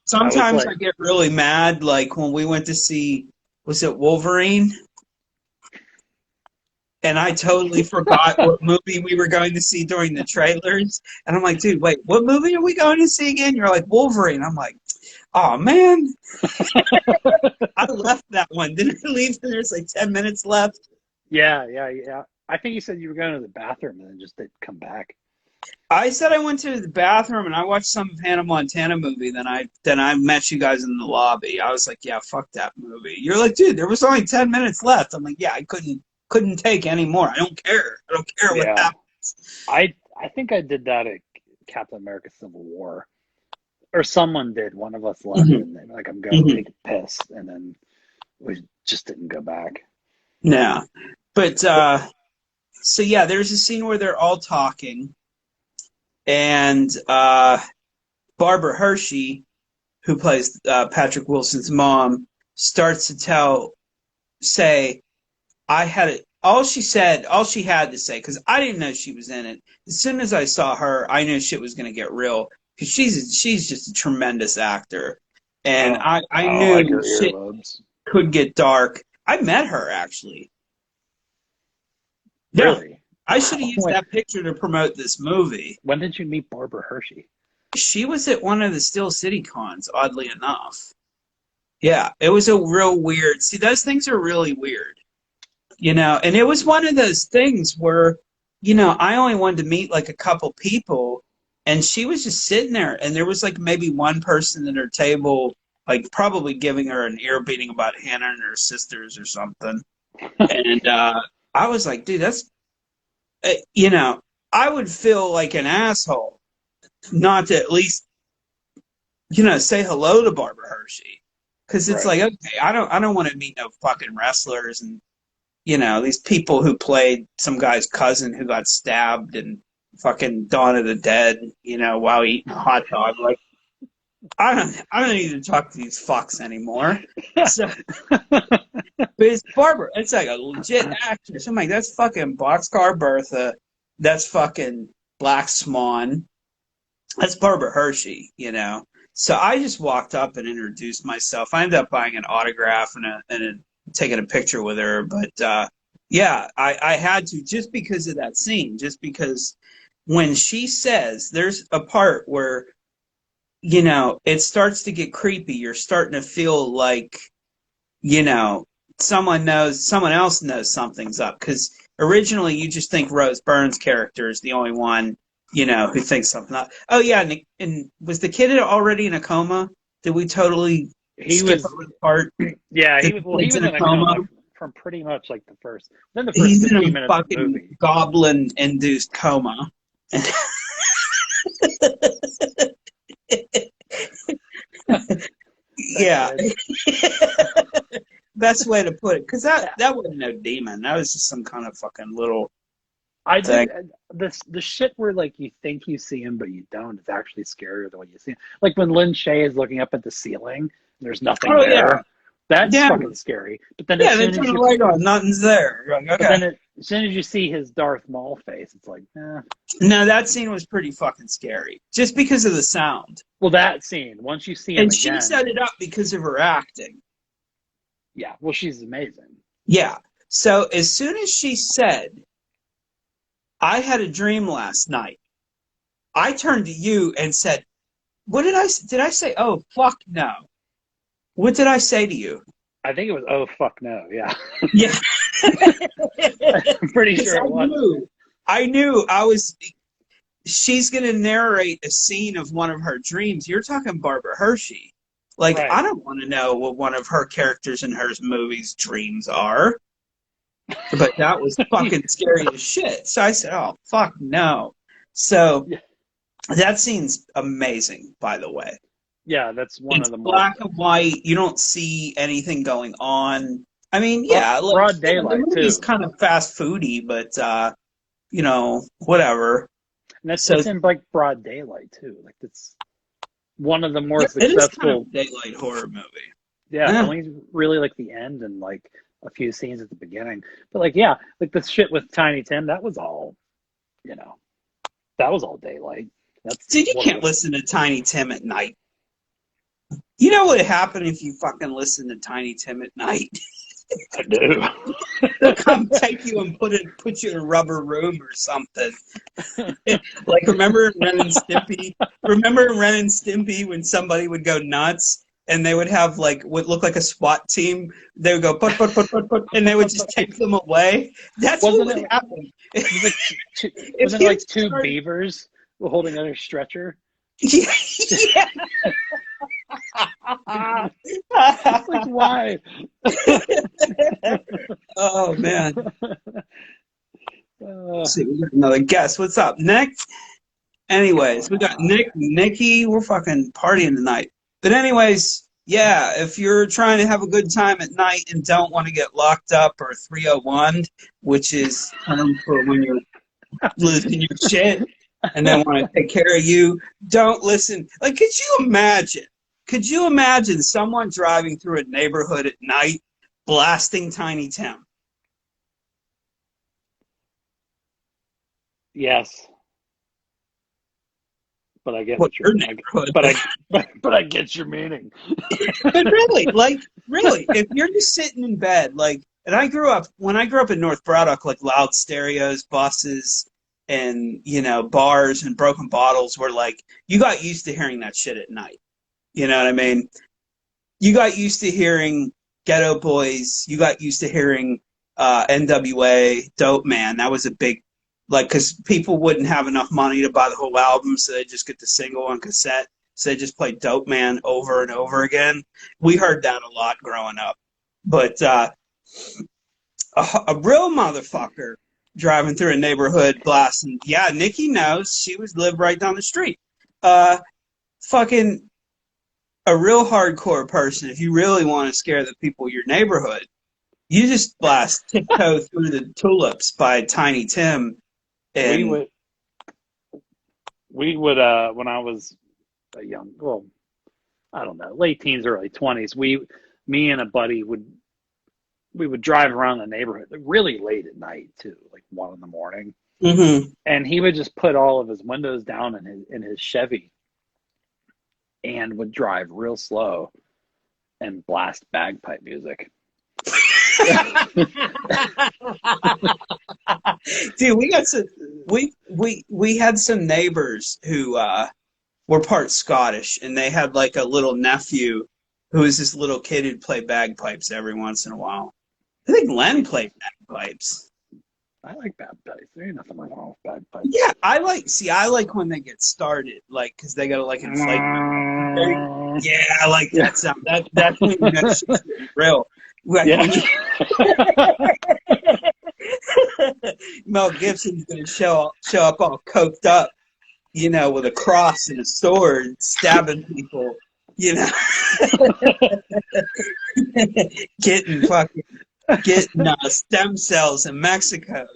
Sometimes I get really mad, like when we went to see, was it Wolverine? and I totally forgot what movie we were going to see during the trailers. And I'm like, dude, wait, what movie are we going to see again? You're like, Wolverine. I'm like, oh man, I left that one. Didn't I leave? There's like 10 minutes left. Yeah. I think you said you were going to the bathroom and then just didn't come back. I said I went to the bathroom and I watched some Hannah Montana movie. Then I met you guys in the lobby. I was like, yeah, fuck that movie. You're like, dude, there was only 10 minutes left. I'm like, yeah, I couldn't take any more. I don't care. I don't care what Yeah, happens. I think I did that at Captain America: Civil War, or someone did. One of us left, Hmm. and then, like, I'm going to Hmm. take a piss, and then we just didn't go back. No, but But so yeah, there's a scene where they're all talking, and Barbara Hershey, who plays Patrick Wilson's mom, starts to say, I had it. All she said, all she had to say, because I didn't know she was in it. As soon as I saw her, I knew shit was going to get real because she's just a tremendous actor, and oh, I I don't like knew her shit earlobes. could get dark. I met her actually. Yeah, Really? I should have Wow. used that picture to promote this movie. When did you meet Barbara Hershey? She was at one of the Steel City cons, oddly enough. Yeah, it was a real weird. See, those things are really weird. And it was one of those things where, I only wanted to meet like a couple people, and she was just sitting there, and there was like maybe one person at her table, like probably giving her an ear beating about Hannah and her sisters or something. And I was like, dude, that's, uh, you know, I would feel like an asshole not to at least, say hello to Barbara Hershey. Because it's Right. like, okay, I don't want to meet no fucking wrestlers and these people who played some guy's cousin who got stabbed in fucking Dawn of the Dead, while eating a hot dog. Like, I don't need to talk to these fucks anymore. So, but it's Barbara. It's like a legit actress. I'm like, that's fucking Boxcar Bertha. That's fucking Black Swan. That's Barbara Hershey. So I just walked up and introduced myself. I ended up buying an autograph and taking a picture with her. But yeah, I had to just because of that scene, just because when she says there's a part where, it starts to get creepy. You're starting to feel like, you know, someone else knows something's up. Because originally you just think Rose Byrne's character is the only one, who thinks something up. Oh, yeah. And was the kid already in a coma? Did we totally He skip was, over the part yeah, that the he kid's was in a in a coma coma? from pretty much like within the first He's in 15 a minutes of the fucking movie. goblin induced coma. That Yeah. kid. Best way to put it. Because that, Yeah. that wasn't no demon. That was just some kind of fucking little I thing. did the shit where, like, you think you see him but you don't. It's actually scarier than when you see him. Like when Lin Shaye is looking up at the ceiling, and there's nothing Oh, yeah. there. That's Yeah. fucking scary. But then Yeah, they turn the light on. Nothing's there. You're like, okay. as soon as you see his Darth Maul face, it's like, eh. No, that scene was pretty fucking scary. Just because of the sound. Well, that scene, once you see him And she again, set it up because of her acting. yeah. Well, she's amazing. Yeah. So as soon as she said, I had a dream last night, I turned to you and said, what did I say? Oh, fuck no. What did I say to you? I think it was, oh fuck no, yeah. Yeah. I'm pretty Because sure it was. I knew she's going to narrate a scene of one of her dreams. You're talking Barbara Hershey. Like, I Right. don't want to know what one of her characters in her movies' dreams are. But that was fucking scary as shit. So I said, oh, fuck no. So Yeah, that scene's amazing, by the way. yeah, that's one It's of the more black and white. You don't see anything going on. I mean, yeah, like, broad the daylight movie's too. kind of fast foody, but whatever. And that's So it's in like broad daylight too. Like it's one of the more yeah, it is kind of successful. a daylight horror movie. Yeah, Eh. only really like the end and like a few scenes at the beginning. But like, yeah, like the shit with Tiny Tim, that was all, you know, that was all daylight. That's Dude, you one of can't the listen to Tiny Tim at night. You know what would happen if you fucking listen to Tiny Tim at night? I do. They'll come take you and put you in a rubber room or something. Like remember in Ren and Stimpy? Remember in Ren and Stimpy when somebody would go nuts and they would have like what looked like a SWAT team? They would go put, and they would just take them away. That's what Wasn't would it? happen. It was like two, If wasn't it you like two started, beavers holding on a stretcher? yeah, It's like why? oh man. Uh, Let's see, we got another guest. What's up, Nick? Anyways, we got Nick, Nikki. We're fucking partying tonight. But anyways, yeah, if you're trying to have a good time at night and don't want to get locked up or 301, which is term for when you're losing your shit and they want to take care of you, don't listen. Like, could you imagine? Could you imagine someone driving through a neighborhood at night blasting Tiny Tim? yes, but I get What what your you're. neighborhood? But I get your meaning. But really, like, really, if you're just sitting in bed, like, and when I grew up in North Braddock, like loud stereos, buses, and, bars and broken bottles were like, you got used to hearing that shit at night. You know what I mean? You got used to hearing Ghetto Boys. You got used to hearing NWA, Dope Man. That was a big, like, because people wouldn't have enough money to buy the whole album, so they just get the single on cassette. So they just play Dope Man over and over again. We heard that a lot growing up. But a real motherfucker driving through a neighborhood blasting, yeah, Nikki knows. She lived right down the street. Fucking a real hardcore person, if you really want to scare the people in your neighborhood, you just blast Tiptoe Through the Tulips by Tiny Tim. We And would when I was a young, well, I don't know, late teens, early 20s. Me and a buddy we would drive around the neighborhood really late at night too, like 1 in the morning, mhm. and he would just put all of his windows down in his Chevy and would drive real slow and blast bagpipe music. Dude, we had some neighbors who were part Scottish, and they had like a little nephew who was this little kid who'd play bagpipes every once in a while. I think Len played bagpipes. I like bagpipes. There ain't nothing wrong with bagpipes. Yeah, I like when they get started, like, because they gotta like inflate. Yeah, I like Yeah. that sound. That's when you know shit's getting real. Like Yeah. when you Mel Gibson's gonna show up all coked up, with a cross and a sword, stabbing people, you know, getting fucking getting stem cells in Mexico,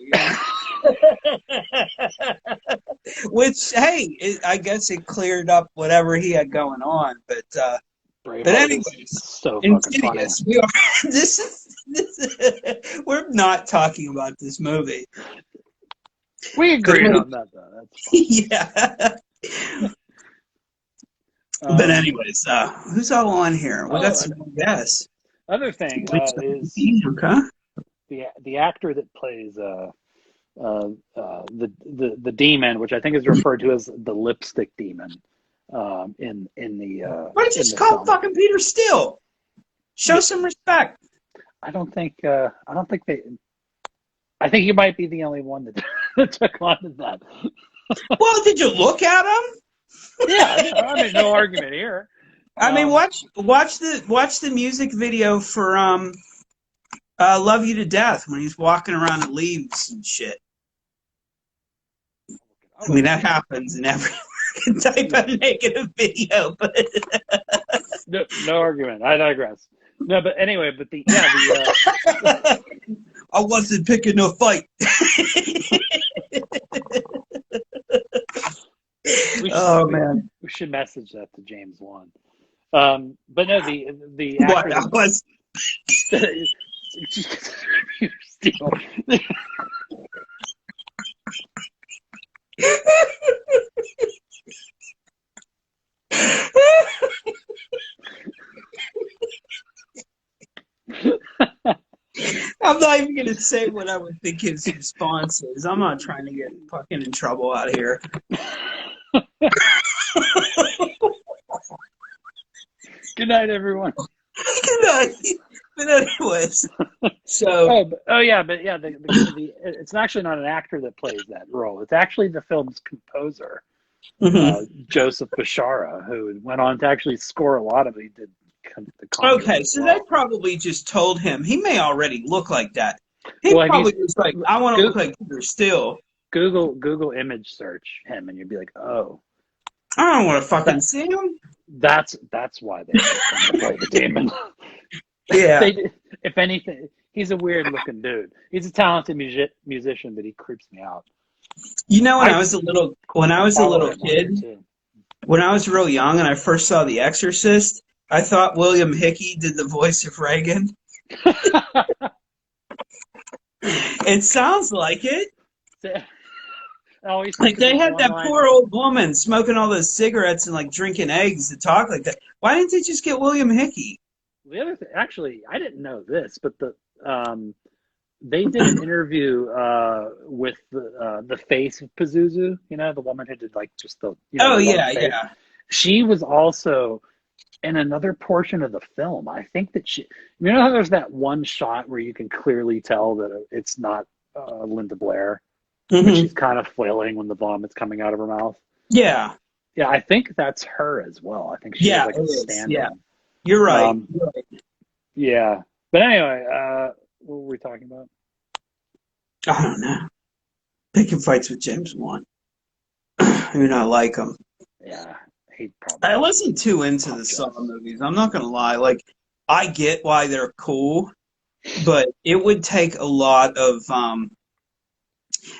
Which, hey, I guess it cleared up whatever he had going on, but Braveheart is anyways, so fucking funny. Insidious. We are we're not talking about this movie. We agreed on that though. That's Yeah. fine. But anyways, who's all on here? We got some guests. Other thing is Okay. the actor that plays the demon, which I think is referred to as the lipstick demon, in the Why don't you in just the call film. fucking Peter Steele? Show some respect. I don't think they. I think you might be the only one that took on to that. Well, did you look at him? Yeah, I mean, no argument here. I mean, watch the music video for "Love You to Death" when he's walking around in leaves and shit. I mean, that happens in every type of negative video, but no argument. I digress. No, but anyway, I wasn't picking no fight. Man, we should message that to James Wan. But no, the actor what I was. Steele. I'm not even gonna say what I would think his response is. I'm not trying to get fucking in trouble out here. Good night, everyone. You know, but anyways, so it's actually not an actor that plays that role. It's actually the film's composer, mhm. Joseph Bashara, who went on to actually score a lot of it. He did The Conjuring Okay, as so they well. probably just told him he may already look like that. He Well, if probably he's was like, I want to go, look like Peter Still. Google image search him, and you'd be like, oh, I don't want to fucking that see him. that's why they picked him to play the demon. Yeah. they, if anything, he's a weird looking dude. He's a talented musician, but he creeps me out. You know, I when I was a follow little him on there kid, too. when I was real young and I first saw The Exorcist, I thought William Hickey did the voice of Reagan. It sounds like it. I always Like think of they this had one that line. poor old woman smoking all those cigarettes and like drinking eggs to talk like that. Why didn't they just get William Hickey? The other thing, actually, I didn't know this, but they did an interview with the face of Pazuzu. You know, the woman who did like just the Oh the love yeah, face. yeah. She was also in another portion of the film. I think that how there's that one shot where you can clearly tell that it's not Linda Blair, but Hmm. she's kind of flailing when the vomit's coming out of her mouth. Yeah, Yeah, I think that's her as well. I think she was yeah, like it a is. Yeah, stand-in. you're right. Um, yeah, but anyway, what were we talking about? I don't know. Picking fights with James Wan. I mean, I like him. Yeah, he I probably wasn't too into the Saw apologize. movies. I'm not gonna lie. Like, I get why they're cool, but it would take a lot of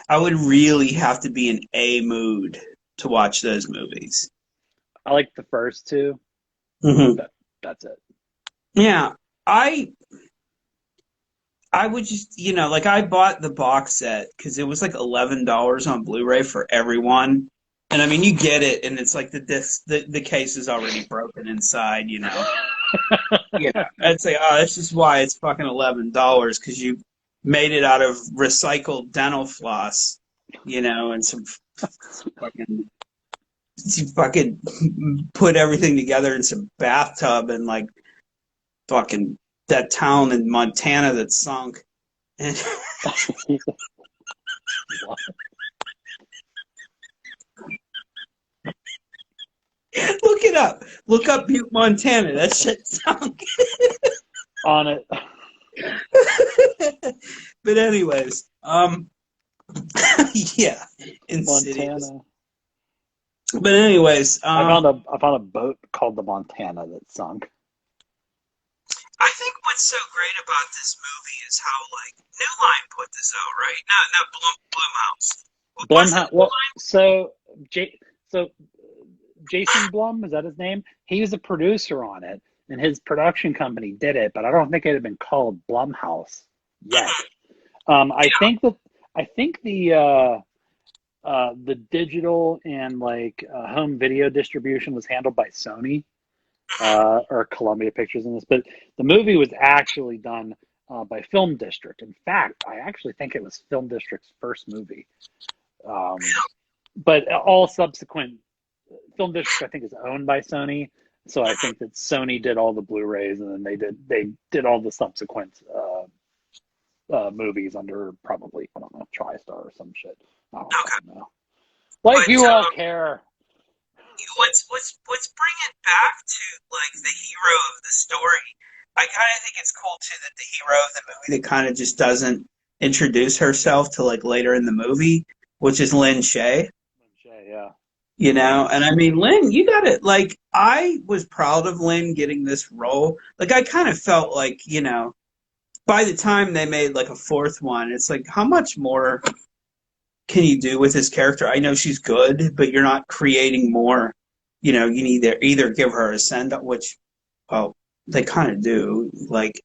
I would really have to be in a mood to watch those movies. I like the first two. Hmm. That that's it. Yeah, I I would just like I bought the box set because it was like $11 on Blu-ray for everyone, and I mean you get it, and it's like the disc, the case is already broken inside. Yeah, I'd say that's just why it's fucking $11 because you made it out of recycled dental floss, and some fucking you fucking put everything together in some bathtub and like fucking that town in Montana that sunk. And look it up. Look up Butte, Montana. That shit sunk. On it, But anyways, yeah, Insidious. Montana. But anyways, I found a boat called the Montana that sunk. I think what's so great about this movie is how like New Line put this out, right? Not Blumhouse. Was it Blumhouse. New Well, so J, so Jason Blum, is that his name? He was a producer on it, and his production company did it, but I don't think it had been called Blumhouse yet. Line? I think that I think the digital and like home video distribution was handled by Sony or Columbia Pictures in this, but the movie was actually done by Film District. In fact, I actually think it was Film District's first movie. Um, but all subsequent Film District, I think, is owned by Sony. So I think that Sony did all the Blu-rays, and then they did all the subsequent movies under probably I don't know TriStar or some shit. I don't Okay, fucking know. Like but you all care. let's bring it back to like the hero of the story. I kind of think it's cool too that the hero of the movie that kind of just doesn't introduce herself till like later in the movie, which is Lynn Shay. Yeah. And I mean, Lynn, you got it. Like, I was proud of Lynn getting this role. Like, I kind of felt like, by the time they made like a fourth one, it's like, how much more can you do with this character? I know she's good, but you're not creating more. You need to either give her a send up, which, well, they kind of do, like,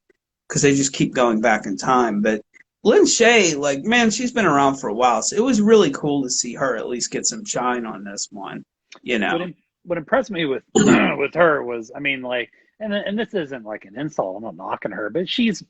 because they just keep going back in time. But Lynn Shay, like, man, she's been around for a while, so it was really cool to see her at least get some shine on this one. You What know. im- what impressed me with with her was, I mean, like, and this isn't like an insult. I'm not knocking her, but she's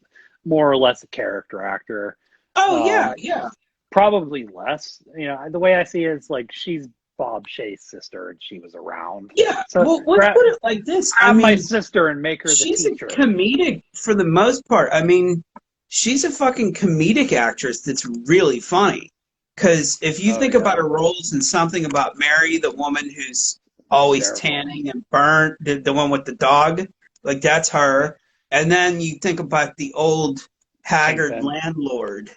more or less a character actor. Oh yeah, Um, yeah, Probably less. The way I see it is like she's Bob Shaye's sister, and she was around. yeah. So Well, let's put it like this. I grab my mean, sister and make her the she's a teacher. comedic for the most part. I mean, she's a fucking comedic actress that's really funny. Because if you Oh think about yeah, her roles in Something About Mary, the woman who's always hysterical. tanning and burnt, the one with the dog, like that's Yeah, her. And then you think about the old haggard Kingpin, landlord, the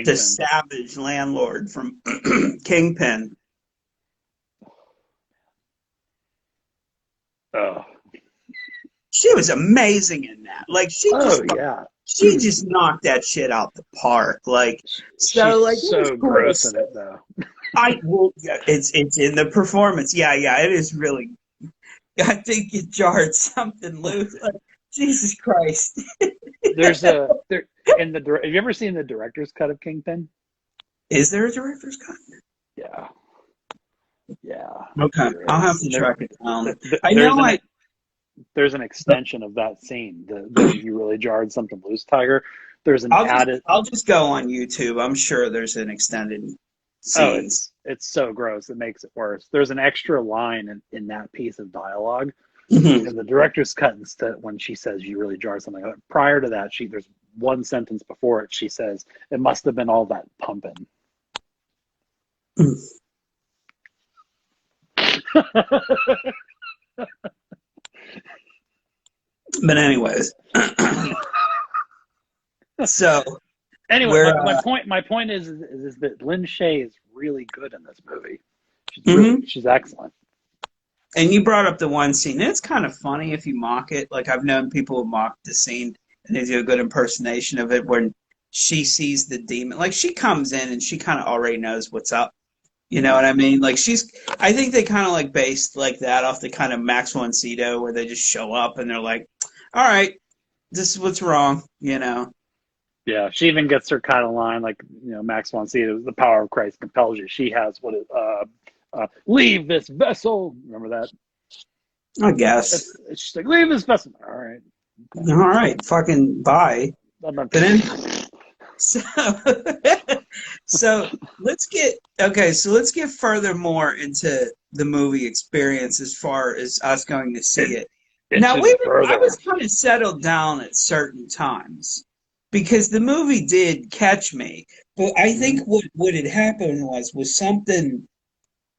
Kingpin. savage landlord from Kingpin. Oh, She was amazing in that. Like oh yeah. she just knocked that shit out the park. Like so, She's like it was so cool to gross in see. it though. I well, yeah, it's in the performance. Yeah, yeah, it is really. I think it jarred something loose. Like, Jesus Christ. There's a there in the. Have you ever seen the director's cut of Kingpin? Is there a director's cut? Yeah, yeah, Okay, there I'll have is. to And track it down. I there's know an I. there's an extension of that scene. The you really jarred something loose, Tiger. There's an added. I'll just go on YouTube. I'm sure there's an extended Oh, scenes. it's so gross. It makes it worse. There's an extra line in that piece of dialogue Mhm. in the director's cut instead when she says you really jarred something. Prior to that, there's one sentence before it. She says it must have been all that pumping. But anyways, so Anyway, we're my point is that Lynn Shay is really good in this movie. mhm. She's excellent. And you brought up the one scene. It's kind of funny if you mock it. Like I've known people who mock the scene and they do a good impersonation of it when she sees the demon. Like she comes in and she kind of already knows what's up. You know what I mean? Like I think they kind of like based like that off the kind of Max von Sydow where they just show up and they're like, all right, this is what's wrong, you know? Yeah, she even gets her kind of line like Max von Sydow, the power of Christ compels you. She has leave this vessel. Remember that? I guess. She's like, leave this vessel. All right. Okay. All right, fucking bye. I'm not. But then, so, so let's get further more into the movie experience as far as us going to see it. Now Into the I was further. kind of settled down at certain times because the movie did catch me. But I think Mhm. what had happened was something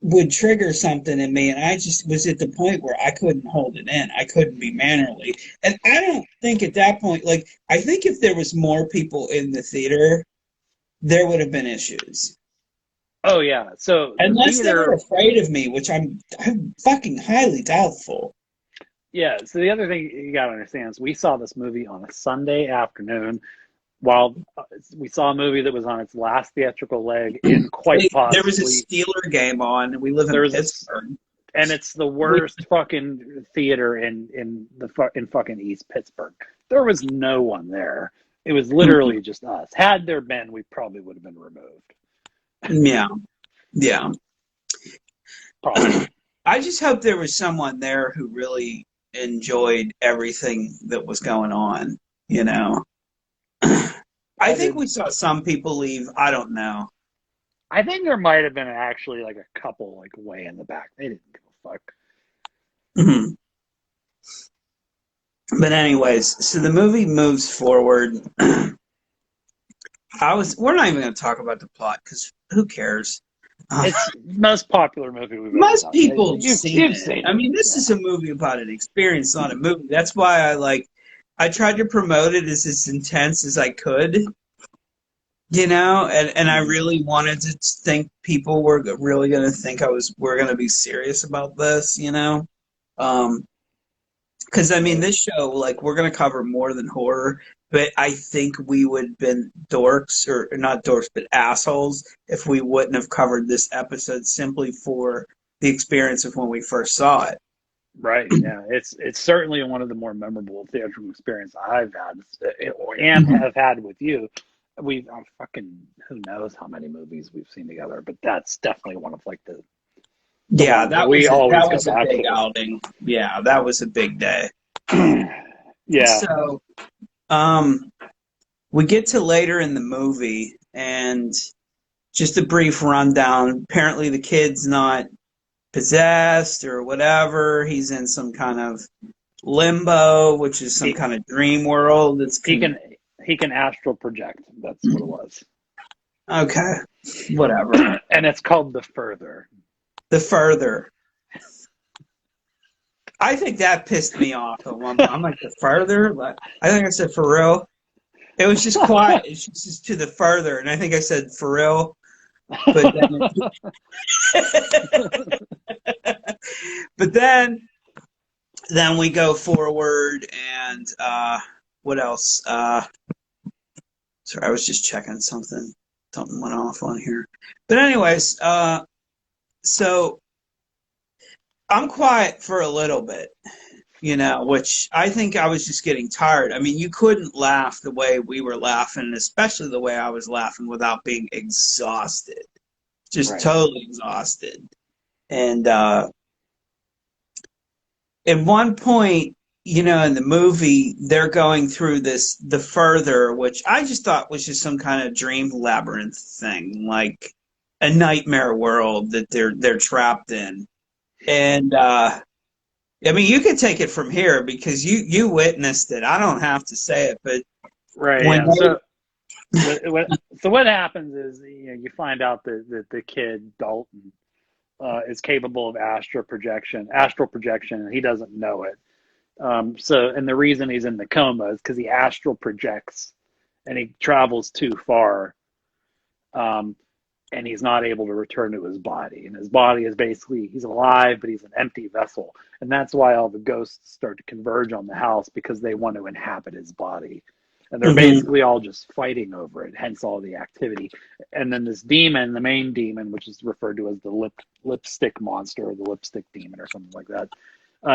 would trigger something in me, and I just was at the point where I couldn't hold it in. I couldn't be mannerly, and I don't think at that point, like I think if there was more people in the theater, there would have been issues. Oh yeah. So the Unless they were theater. afraid of me, which I'm fucking highly doubtful. Yeah. So the other thing you gotta understand is we saw this movie on a Sunday afternoon, while we saw a movie that was on its last theatrical leg, and quite There was a possibly Steeler game on, and we live there in was Pittsburgh. and it's the We, worst fucking theater in fucking East Pittsburgh. There was no one there. It was literally just us. Had there been, we probably would have been removed. yeah, yeah. Probably. I just hope there was someone there who really enjoyed everything that was going on, you know. I I think did. we saw some people leave. I don't know. I think there might have been actually like a couple like way in the back. They didn't give a fuck. Mhm. But anyways, so the movie moves forward. We're not even going to talk about the plot because who cares? It's the most popular movie we've ever Most done. people have seen You've it. seen I it. mean, this Yeah. is a movie about an experience, not a movie. That's why I tried to promote it as intense as I could, you know, and I Mm-hmm. really wanted to think people were really going to think we're going to be serious about this, you know. Um, because I mean, Right. this show, like, we're going to cover more than horror, but I think we would have been dorks, or not dorks, but assholes if we wouldn't have covered this episode simply for the experience of when we first saw it. Right. Yeah. It's certainly one of the more memorable theatrical experiences I've had and Mhm. have had with you. We've fucking who knows how many movies we've seen together, but that's definitely one of like the Yeah, ones that we always that go was a back big to. outing. Yeah, that was a big day. Yeah. So, um, we get to later in the movie, and just a brief rundown. Apparently, the kid's not possessed or whatever. He's in some kind of limbo, which is some He kind of dream world. he can he can astral project. That's what it was. Okay, whatever. And it's called The Further. The Further. I think that pissed me off at one point. I'm like, the Further? Like, I think I said for real. It was just quiet. It's just to the Further, and I think I said for real. But then we go forward, and what else? Sorry, I was just checking something. Something went off on here. But anyways, so I'm quiet for a little bit, which I think I was just getting tired. I mean, you couldn't laugh the way we were laughing, especially the way I was laughing without being exhausted. Just Right. totally exhausted. And at one point, in the movie, they're going through the Further, which I just thought was just some kind of dream labyrinth thing, like a nightmare world that they're trapped in. And I mean, you can take it from here because you witnessed it. I don't have to say it, but Right. when Yeah. So what happens is you find out that the kid Dalton is capable of astral projection, and he doesn't know it. And the reason he's in the coma is because he astral projects, and he travels too far, and he's not able to return to his body. And his body is basically, he's alive, but he's an empty vessel. And that's why all the ghosts start to converge on the house, because they want to inhabit his body. And they're basically all just fighting over it, hence all the activity. And then this demon, the main demon, which is referred to as the lipstick monster, or the lipstick demon, or something like that,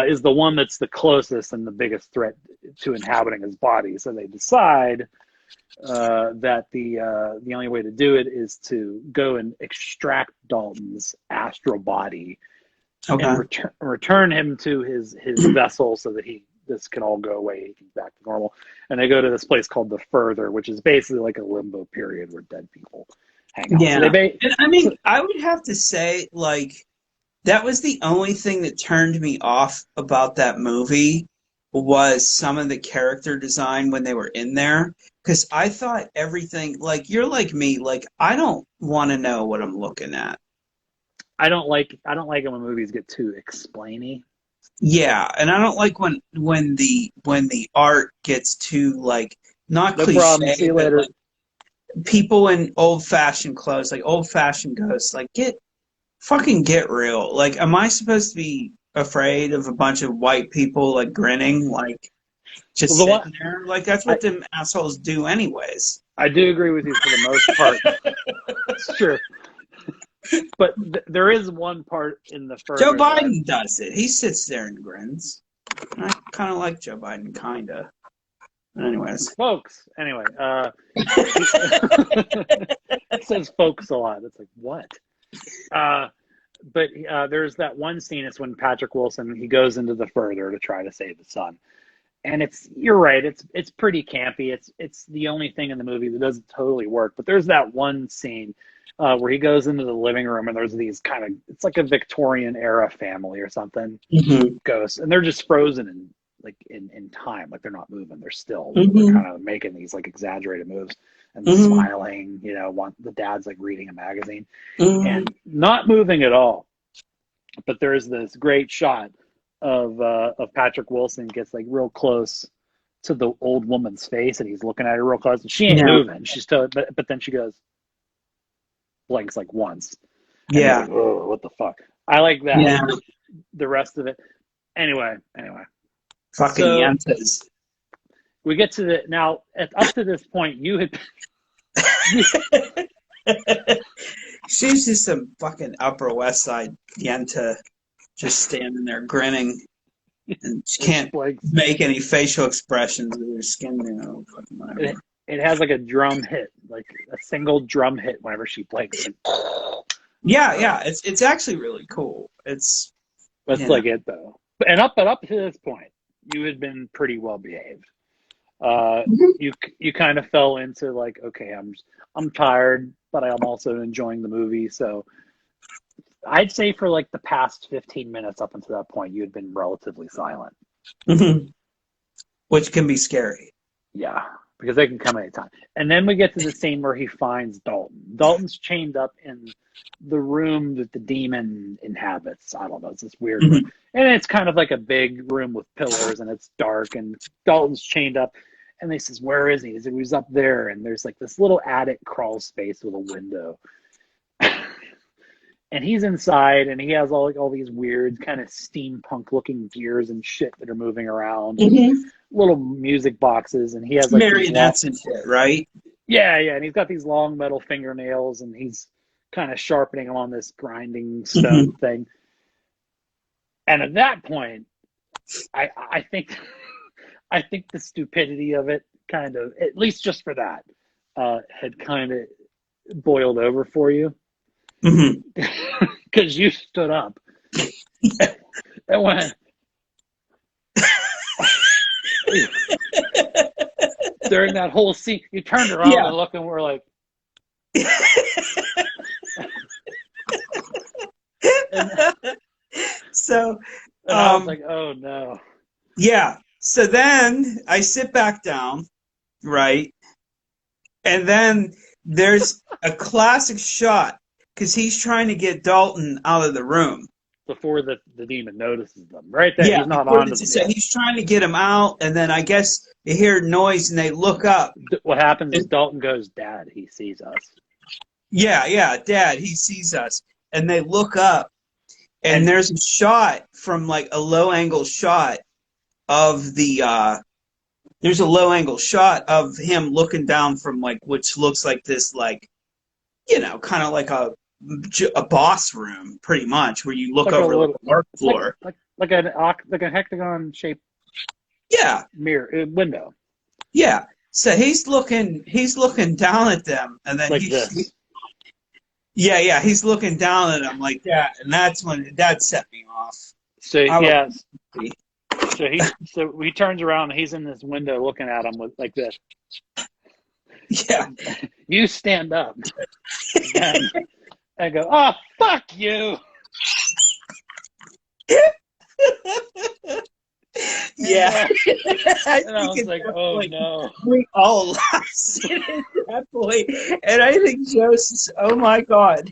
is the one that's the closest and the biggest threat to inhabiting his body. So they decide that the only way to do it is to go and extract Dalton's astral body, and return him to his vessel, so that this can all go away, he's back to normal. And they go to this place called the Further, which is basically like a limbo period where dead people hang out. Yeah, So and I mean, I would have to say, like, that was the only thing that turned me off about that movie, was some of the character design when they were in there. Because I thought everything, like, you're like me, like, I don't want to know what I'm looking at. I don't like it when movies get too explainy. Yeah, and I don't like when the art gets too, like, not No cliche, problem. See you but later. like people in old-fashioned clothes, like old-fashioned ghosts, like fucking get real. Like, am I supposed to be afraid of a bunch of white people, like, grinning, like, just sitting there? Like, that's what them assholes do anyways. I do agree with you for the most part. It's true. But there is one part in the Further. Joe Biden does it. He sits there and grins. I kind of like Joe Biden, kind of. Anyways. Folks. Anyway. He says folks a lot. It's like, what? But there's that one scene. It's when Patrick Wilson, he goes into the Further to try to save his son. And you're right. It's pretty campy. It's the only thing in the movie that doesn't totally work. But there's that one scene where he goes into the living room, and there's these it's like a Victorian era family or something, ghosts, and they're just frozen in time, like they're not moving, they're still, they're kind of making these like exaggerated moves and smiling. The dad's like reading a magazine and not moving at all. But there's this great shot of Patrick Wilson gets like real close to the old woman's face, and he's looking at her real close, and she ain't moving. She's still, but then she goes, blinks like once. Yeah. Like, oh, what the fuck? I like that. Yeah. The rest of it. Anyway. Fucking Yentas. We get to now, up to this point, you had. She's just some fucking Upper West Side Yenta, just standing there grinning, and she can't make any facial expressions with her skin. Fucking whatever. It has like a drum hit, like a single drum hit whenever she blinks. Yeah, it's actually really cool. That's like it though. And up to this point, you had been pretty well behaved. Uh, you kind of fell into like, okay, I'm tired, but I'm also enjoying the movie. So I'd say for like the past 15 minutes up until that point, you had been relatively silent. Mhm. Which can be scary. Yeah, because they can come anytime. And then we get to the scene where he finds Dalton. Dalton's chained up in the room that the demon inhabits. I don't know, it's this weird room. Mhm. And it's kind of like a big room with pillars and it's dark and Dalton's chained up. And they says, where is he? He said, he's up there. And there's like this little attic crawl space with a window. And he's inside and he has all these weird kind of steampunk looking gears and shit that are moving around and Mhm. little music boxes and he has like these long Marionettes and shit, right? yeah and he's got these long metal fingernails and he's kind of sharpening them on this grinding stone Mhm. thing. And at that point I think I think the stupidity of it kind of, at least just for that, had kind of boiled over for you Mhm. because you stood up and went during that whole scene. You turned around Yeah. and looked, and we're like, and, So, and I was like, oh no. yeah. So then I sit back down, right? And then there's a classic shot because he's trying to get Dalton out of the room. Before the demon notices them, right there, Yeah, he's not before onto this, them so yet. he's trying to get him out, and then I guess you hear noise and they look up. What happens is And, Dalton goes, Dad, he sees us. yeah, yeah, Dad, he sees us. And they look up, and And there's a shot from like a low angle shot of there's a low angle shot of him looking down from like which looks like this like kind of like a boss room pretty much where you it's look like a over like little, a work it's floor. like a hectagon shaped Yeah, mirror window yeah. So he's looking down at them, and then like this. yeah, yeah, he's looking down at them like that, and that's when that set me off. So I was yeah, so he turns around and he's in this window looking at him with like this. yeah. You stand up and I go, oh fuck you. Yeah, I And I think was at like, that oh point no. we all lost it at that point, and I think Joseph's. Oh my god!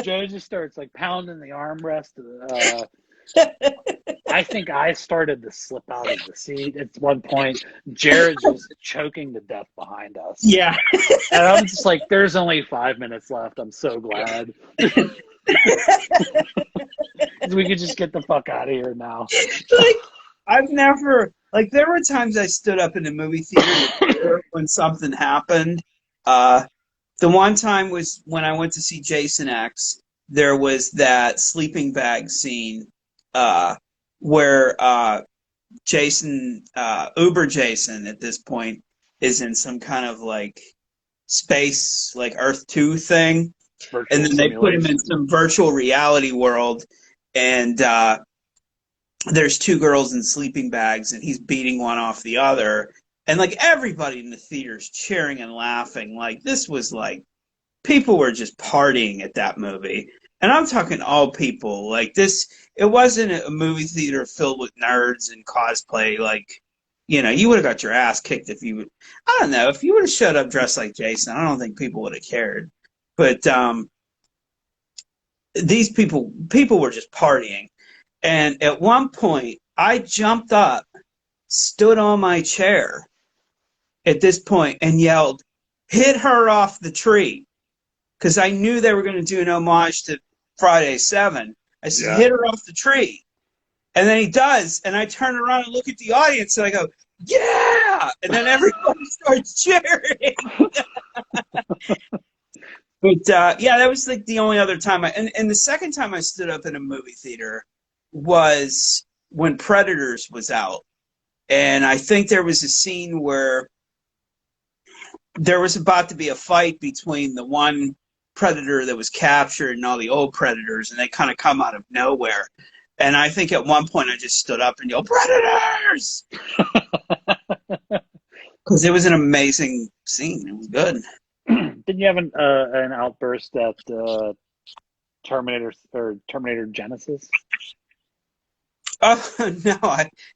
Joe just starts like pounding the armrest. I think I started to slip out of the seat at one point. Jared's just choking to death behind us. Yeah, And I'm just like, there's only 5 minutes left. I'm so glad. We could just get the fuck out of here now. like I've never like there were times I stood up in the movie theater when something happened. The one time was when I went to see Jason X. There was that sleeping bag scene uh, where Jason, Uber Jason, at this point is in some kind of like space, like Earth 2 thing, and Virtual then they put him in simulation. some virtual reality world, and there's two girls in sleeping bags, and he's beating one off the other, and like everybody in the theater's cheering and laughing, like this was like people were just partying at that movie. And I'm talking all people. Like this, it wasn't a movie theater filled with nerds and cosplay. Like, you would have got your ass kicked if you would. I don't know. If you would have showed up dressed like Jason, I don't think people would have cared. But these people were just partying. And at one point, I jumped up, stood on my chair at this point, and yelled, "Hit her off the tree." Because I knew they were going to do an homage to Friday 7. I said, Yeah. hit her off the tree. And then he does. And I turn around and look at the audience and I go, yeah. And then everybody starts cheering. But yeah, that was like the only other time. And the second time I stood up in a movie theater was when Predators was out. And I think there was a scene where there was about to be a fight between the one predator that was captured and all the old predators, and they kind of come out of nowhere. And I think at one point I just stood up and yelled, "Predators!" Because it was an amazing scene. It was good. Didn't you have an outburst at Terminator Genesis? Oh no,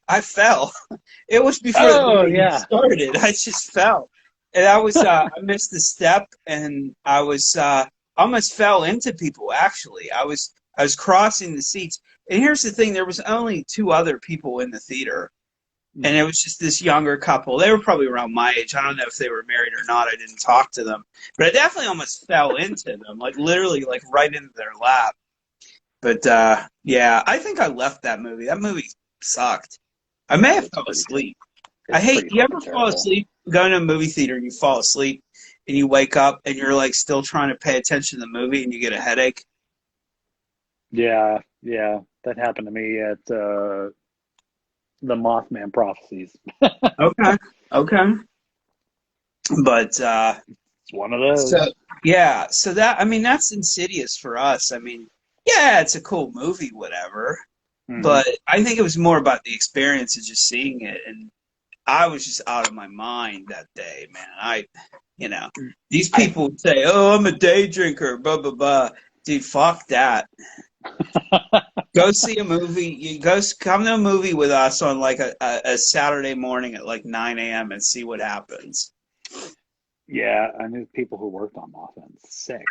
I fell. It was before the Oh movie even yeah. started. I just fell, and I missed the step, and almost fell into people. Actually, I was crossing the seats, and here's the thing: there was only two other people in the theater, and it was just this younger couple. They were probably around my age. I don't know if they were married or not. I didn't talk to them, but I definitely almost fell into them, like literally, like right into their lap. But yeah, I think I left that movie. That movie sucked. I may Yeah, have fell asleep. I it's hate. pretty You ever fucking fall terrible. asleep? Going to a movie theater and you fall asleep, and you wake up and you're like still trying to pay attention to the movie, and you get a headache. Yeah, yeah, that happened to me at the Mothman Prophecies. Okay, okay. But It's one of so those. yeah, so that I mean that's Insidious for us. I mean, yeah, it's a cool movie, whatever. Hmm. But I think it was more about the experience of just seeing it, and I was just out of my mind that day, man. You know, these I people say, "Oh, I'm a day drinker," blah blah blah. Dude, fuck that. Go see a movie. Come to a movie with us on like a Saturday morning at like 9 a.m. and see what happens. Yeah, I knew people who worked on Mothman. Sick.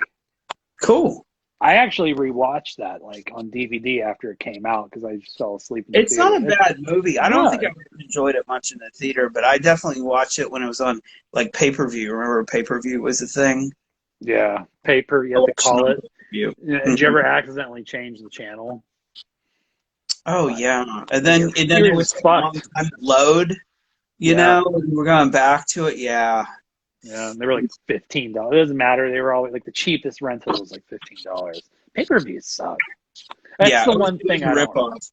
Cool. I actually rewatched that like on DVD after it came out because I just fell asleep in the It's not theater. a bad movie. I don't think No, I enjoyed it much in the theater, but I definitely watched it when it was on like pay per view. Remember pay per view was a thing? yeah, paper. You I have to watched it call on it. pay-per-view. Did you Mhm. ever accidentally change the channel? Oh Like yeah, and you're then you're it would just take a long fucked. time to load. Yeah, And we're going back to it. Yeah, yeah. They were like $15. It doesn't matter. They were always like the cheapest rental was like $15. Pay-per-views suck. That's yeah, the one it was thing a ripoff.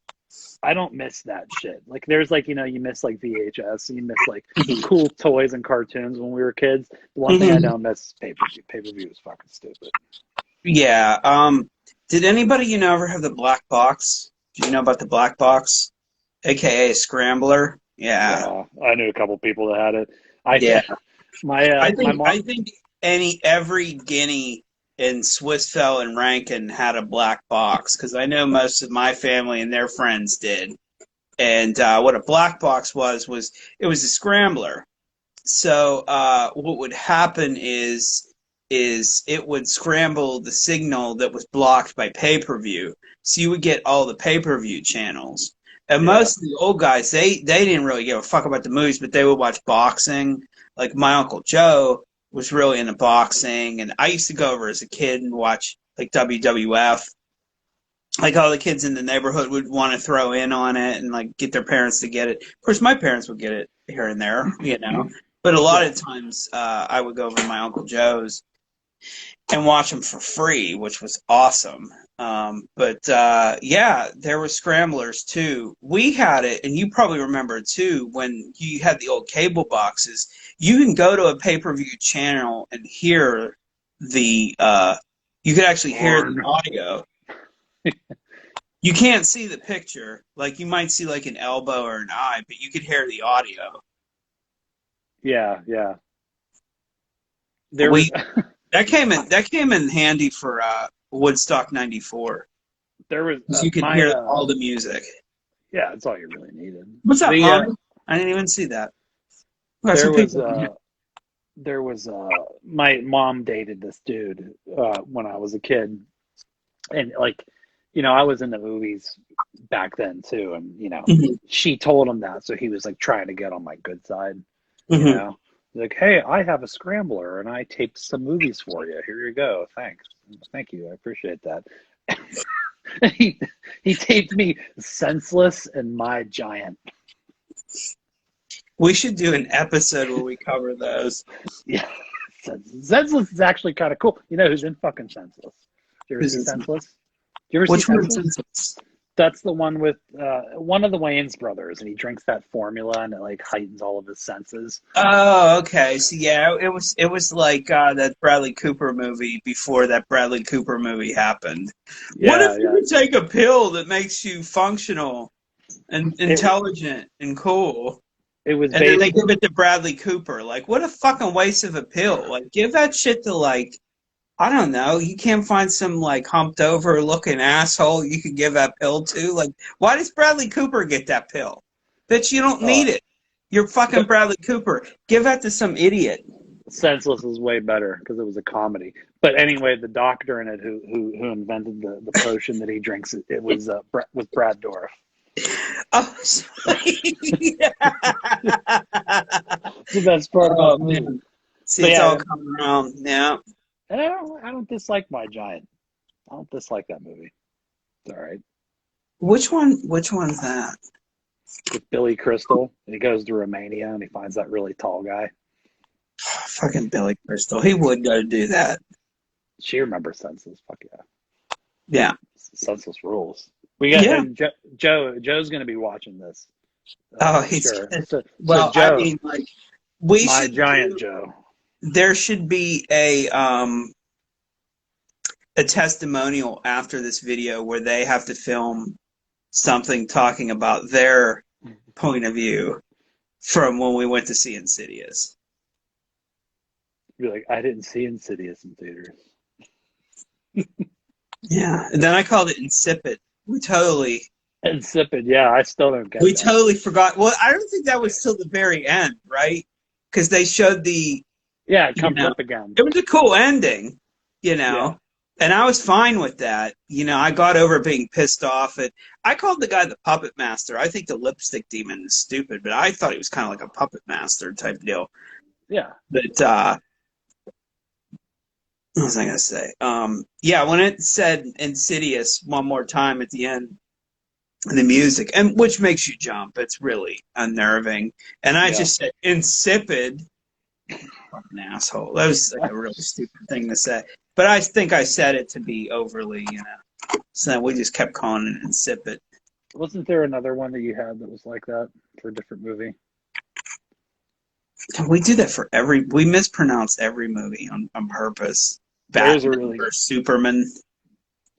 I don't miss that shit. Like there's like, you miss like VHS, you miss like cool toys and cartoons when we were kids. The one thing I Mhm. don't miss is pay-per-view. Pay-per-view is fucking stupid. Yeah. Did anybody ever have the black box? Do you know about the black box, aka a scrambler? Yeah, Yeah, I knew a couple people that had it. yeah. I my mom. I think every guinea in Swissfell and Rankin had a black box because I know most of my family and their friends did. And what a black box was it was a scrambler. So what would happen is it would scramble the signal that was blocked by pay-per-view. So you would get all the pay-per-view channels. And Yeah, most of the old guys, they didn't really give a fuck about the movies, but they would watch boxing. Like my Uncle Joe was really into boxing, and I used to go over as a kid and watch like WWF. Like all the kids in the neighborhood would want to throw in on it and like get their parents to get it. Of course, my parents would get it here and there. But a lot yeah, of times, I would go over to my Uncle Joe's and watch them for free, which was awesome. But yeah, there were scramblers too. We had it, and you probably remember it too, when you had the old cable boxes. You can go to a pay per view channel and hear the. You could actually hear the porn. audio. You can't see the picture. Like you might see like an elbow or an eye, but you could hear the audio. Yeah, yeah. There was We that came in handy for Woodstock '94 there was because you could my hear all the music. yeah. That's all you really needed. What's up, The Mommy? I didn't even see that. We got there some was people in here. my mom dated this dude when I was a kid, and like I was in the movies back then too, and Hmm. she told him that, so he was like trying to get on my good side, you Hmm. know like, hey, I have a scrambler and I taped some movies for you, here you go, thank you, I appreciate that. he he taped me Senseless and My Giant. We should do an episode where we cover those. Yeah. Senseless is actually kind of cool. You know who's in fucking Senseless? Did you ever Who's see in- Senseless? Did you ever see Which one Senseless? is this? That's the one with one of the Wayans brothers, and he drinks that formula, and it like heightens all of his senses. Oh, okay. So yeah, it was like that Bradley Cooper movie before that Bradley Cooper movie happened. What if Yeah, you yeah. could take a pill that makes you functional and It intelligent and cool? It was And then they based. give it to Bradley Cooper. Like, what a fucking waste of a pill. Like, give that shit to, like, I don't know. You can't find some, like, humped over looking asshole you could give that pill to. Like, why does Bradley Cooper get that pill? Bitch, you don't need Uh, it. You're fucking Bradley Cooper. Give that to some idiot. Senseless is way better because it was a comedy. But anyway, the doctor in it who invented the potion that he drinks, it was Brad Dourif. Oh, sweet. It's the best part Oh, about the movie. man. See, But it's all yeah, coming around. Yeah. and I don't dislike My Giant. I don't dislike that movie. It's all right. Which one? Which one's that? With Billy Crystal, and he goes to Romania and he finds that really tall guy. Fucking Billy Crystal. He would go do that. She remembers Senseless. Fuck yeah, Yeah. Senseless rules. We got Yeah. and Joe's going to be watching this. Oh, For he's sure. good. So Well, I Joe, mean, like, we My should Giant do, Joe. there should be a testimonial after this video where they have to film something talking about their point of view from when we went to see Insidious. Be like, I didn't see Insidious in theaters. Yeah. And then I called it insipid. Insipid, yeah, I still don't get We that. totally forgot. Well, I don't think that was till the very end, right? Because they showed Yeah, it you comes know, up again. it was a cool ending, you Yeah, know, and I was fine with that. You know, I got over being pissed off at. I called the guy the puppet master. I think the lipstick demon is stupid, but I thought he was kind of like a puppet master type deal. yeah. But what was I gonna say? Yeah, when it said Insidious one more time at the end, the music, and which makes you jump. It's really unnerving. And I Yeah. just said insipid. Fucking asshole. That was like a really stupid thing to say. But I think I said it to be overly, you know. So we just kept calling it insipid. Wasn't there another one that you had that was like that for a different movie? We do that for we mispronounce every movie on purpose. There's a Batman really. or Superman,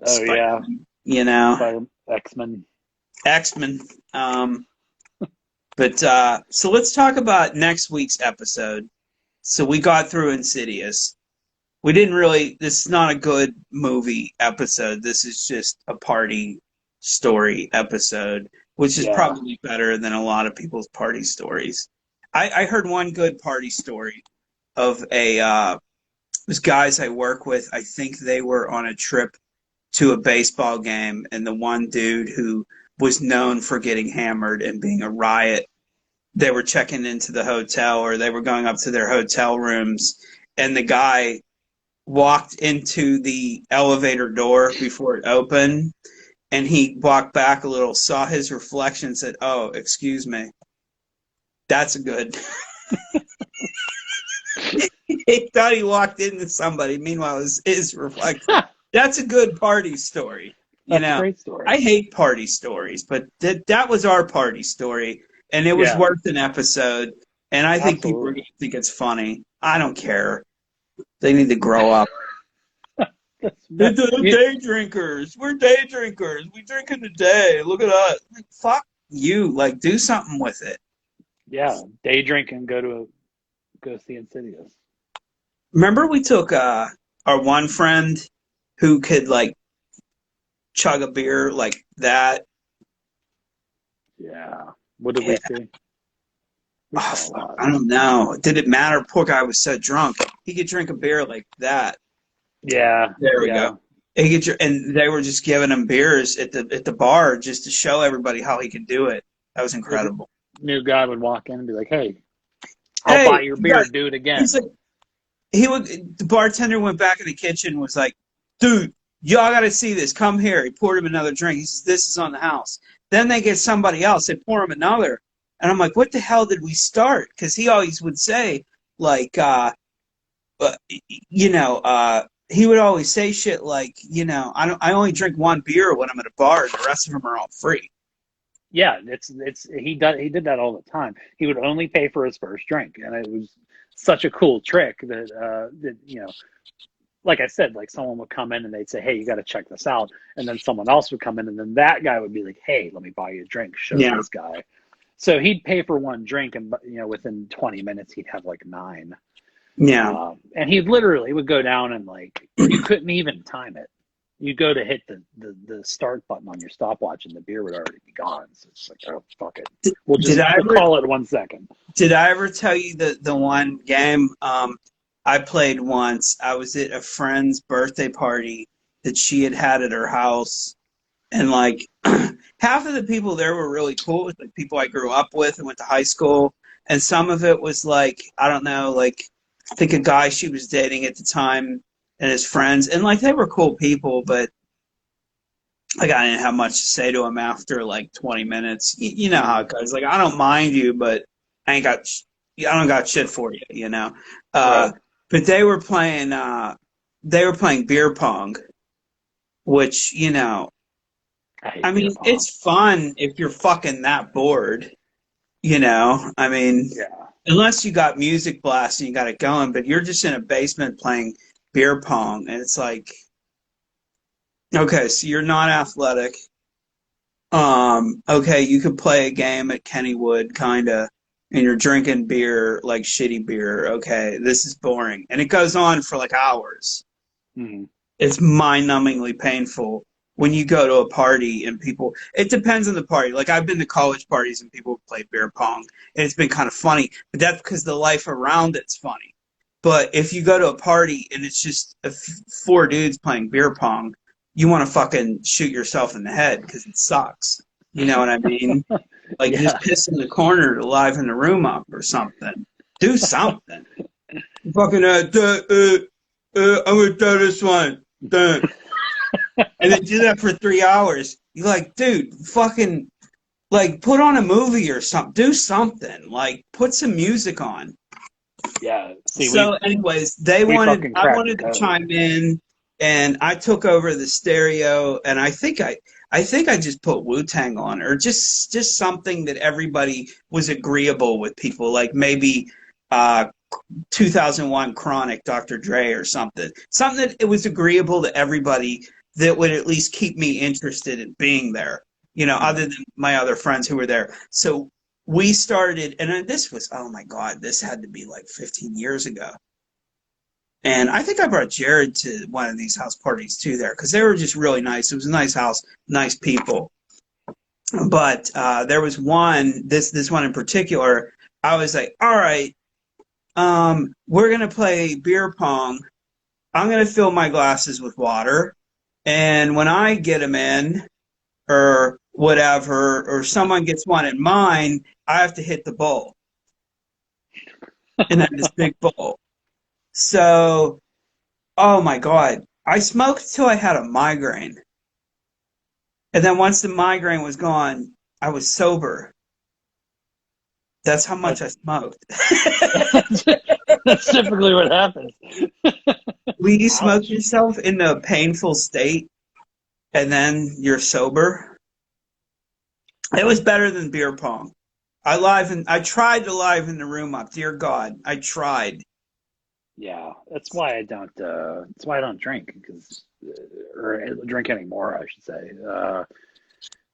Oh yeah, Spider-Man, you know, Spider X-Men. X-Men. Um, but so let's talk about next week's episode. So we got through Insidious. We didn't really, this is not a good movie episode. This is just a party story episode, which is Yeah, probably better than a lot of people's party stories. I heard one good party story of those guys I work with. I think they were on a trip to a baseball game, and the one dude who was known for getting hammered and being a riot, they were checking into the hotel or they were going up to their hotel rooms, and the guy walked into the elevator door before it opened, and he walked back a little, saw his reflection, said, "Oh, excuse me." That's a good. He thought he walked into somebody. Meanwhile, it was his reflection. That's a good party story. You that's a know, great story. I hate party stories, but that was our party story, and it was Yeah, worth an episode. And I think people are absolutely. going to think it's funny. I don't care. They need to grow up. They're You, day drinkers. We're day drinkers. We drink in the day. Look at us. Like, fuck you. Like, do something with it. yeah, day drink and go see Insidious. Remember we took our one friend who could like chug a beer like that. Yeah. What did we Yeah. see? We Oh, saw a fuck. lot. I don't know. Did it matter? Poor guy was so drunk. He could drink a beer like that. Yeah, There we yeah. go. He could, and they were just giving him beers at the bar just to show everybody how he could do it. That was This incredible. new guy would walk in and be like, "Hey, I'll buy Hey, your you beer. guys, Do it he's again." like, he would. The bartender went back in the kitchen and was like, "Dude, y'all got to see this. Come here." He poured him another drink. He says, "This is on the house." Then they get somebody else. They pour him another, and I'm like, "What the hell did we start?" Because he always would say, like, uh, you know, he would always say shit like, you know, I only drink one beer when I'm at a bar, and the rest of them are all free. Yeah, it's he did that all the time. He would only pay for his first drink, and it was such a cool trick that like I said, like someone would come in and they'd say, "Hey, you got to check this out," and then someone else would come in, and then that guy would be like, "Hey, let me buy you a drink. Show Yeah, this guy." So he'd pay for one drink, and within 20 minutes he'd have like nine. Yeah. And he literally would go down and like you couldn't even time it. You go to hit the start button on your stopwatch, and the beer would already be gone. So it's like, oh fuck it, Did I we'll ever call it 1 second. did I ever tell you the one game I played once? I was at a friend's birthday party that she had at her house, and like half of the people there were really cool. It was like people I grew up with and went to high school, and some of it was like I don't know, like I think a guy she was dating at the time and his friends, and like they were cool people, but like I didn't have much to say to him after like 20 minutes. You know how it goes. Like I don't mind you, but I don't got shit for you. You know. Uh, Right. but they were playing beer pong, which I hate I beer mean, pong. it's fun if you're fucking that bored. I mean, Yeah. unless you got music blasting, you got it going, but you're just in a basement playing beer pong, and it's like, okay, so you're not athletic. Okay, you could play a game at Kennywood, kinda, and you're drinking beer, like shitty beer. Okay, this is boring. And it goes on for like hours. Mm-hmm. It's mind-numbingly painful when you go to a party and people, it depends on the party. Like I've been to college parties and people play beer pong, and it's been kind of funny, but that's because the life around it's funny. But if you go to a party and it's just four dudes playing beer pong, you want to fucking shoot yourself in the head because it sucks. You know what I mean? Like just Yeah. piss in the corner to liven the room up or something. Do something. Fucking I'm gonna do this one. Duh. And then do that for 3 hours. You're like, dude, fucking like put on a movie or something. Do something. Like put some music on. Yeah. See, So, anyways, we fucking I cracked the wanted to code. chime in, and I took over the stereo, and I think I just put Wu Tang on, or just something that everybody was agreeable with. People like maybe uh, 2001 Chronic, Dr. Dre, or something that it was agreeable to everybody that would at least keep me interested in being there. Mm. Other than my other friends who were there. So we started, and this was, oh my God, this had to be like 15 years ago. And I think I brought Jared to one of these house parties too there because they were just really nice. It was a nice house, nice people. But there was this one in particular. I was like, all right, we're gonna play beer pong. I'm gonna fill my glasses with water, and when I get them in, or whatever, or someone gets one in mine, I have to hit the bowl, and then this big bowl. So, oh my God, I smoked till I had a migraine, and then once the migraine was gone, I was sober. That's how much That, I smoked. that's typically what happens. Will you smoke Ouch. yourself in a painful state, and then you're sober? It was better than beer pong. I tried to liven the room up. Dear God, I tried. Yeah, that's why I don't. That's why I don't drink because, or drink anymore, I should say.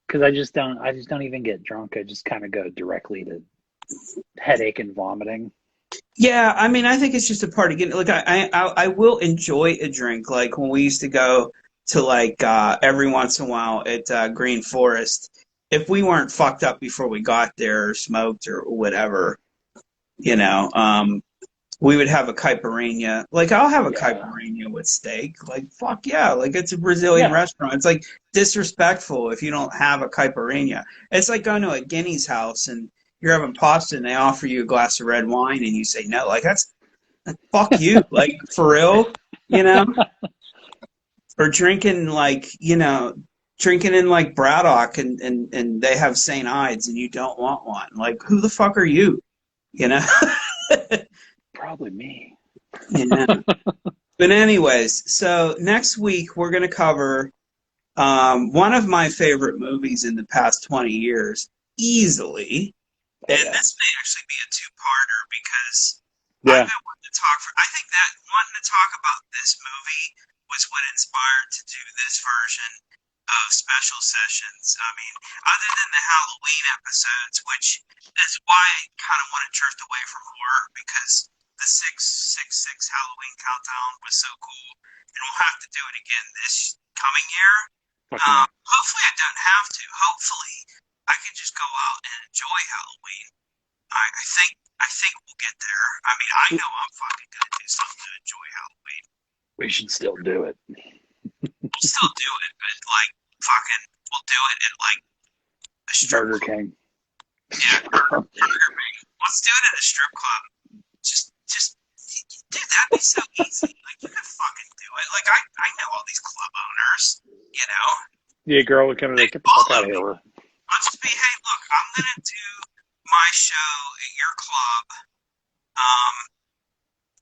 Because I just don't. I just don't even get drunk. I just kind of go directly to headache and vomiting. Yeah, I mean, I think it's just a part of getting. Like, I will enjoy a drink. Like when we used to go to like every once in a while at Green Forest. If we weren't fucked up before we got there or smoked or whatever, you know, we would have a caipirinha. Like I'll have a Yeah, caipirinha with steak. Like fuck yeah, like it's a Brazilian yeah, restaurant. It's like disrespectful if you don't have a caipirinha. It's like going to a Guinea's house and you're having pasta and they offer you a glass of red wine and you say no. Like that's fuck you. Like for real, you know? Or drinking like, drinking in like Braddock and they have St. Ides and you don't want one. Like who the fuck are you? You know? probably me. Yeah. But anyways, so next week we're going to cover one of my favorite movies in the past 20 years, easily. Oh And yeah, this may actually be a two-parter because I've yeah, been wanting to talk for. I think that wanting to talk about this movie was what inspired to do this version. of special sessions. I mean, other than the Halloween episodes, which is why I kind of want to drift away from horror because the 666 Halloween countdown was so cool, and we'll have to do it again this coming year. Fuck yeah. Hopefully, I don't have to. Hopefully, I can just go out and enjoy Halloween. I think we'll get there. I mean, I know I'm fucking gonna do something to enjoy Halloween. We should still do it. We'll still do it, but like fucking, we'll do it at like a strip Burger club. King. Yeah, Burger King. Let's do it at a strip club. Just, dude, that'd be so easy. Like you could fucking do it. Like I know all these club owners. You know, Yeah, girl would come in and get the fuck out of here. I'll just be, hey, look, I'm gonna do my show at your club. Um,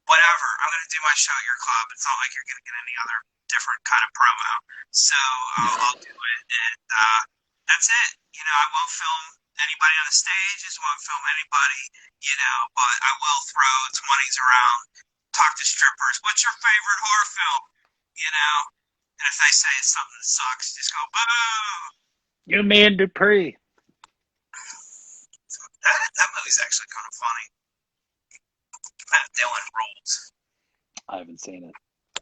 whatever. I'm gonna do my show at your club. It's not like you're gonna get any other different kind of promo. So I'll do it, and that's it. You know, I won't film anybody on the stage. I won't film anybody. You know, but I will throw 20s around, talk to strippers. What's your favorite horror film? You know, and if they say it's something that sucks, just go boo. You man Dupree. That movie's actually kind of funny. Matt Dillon rules. I haven't seen it.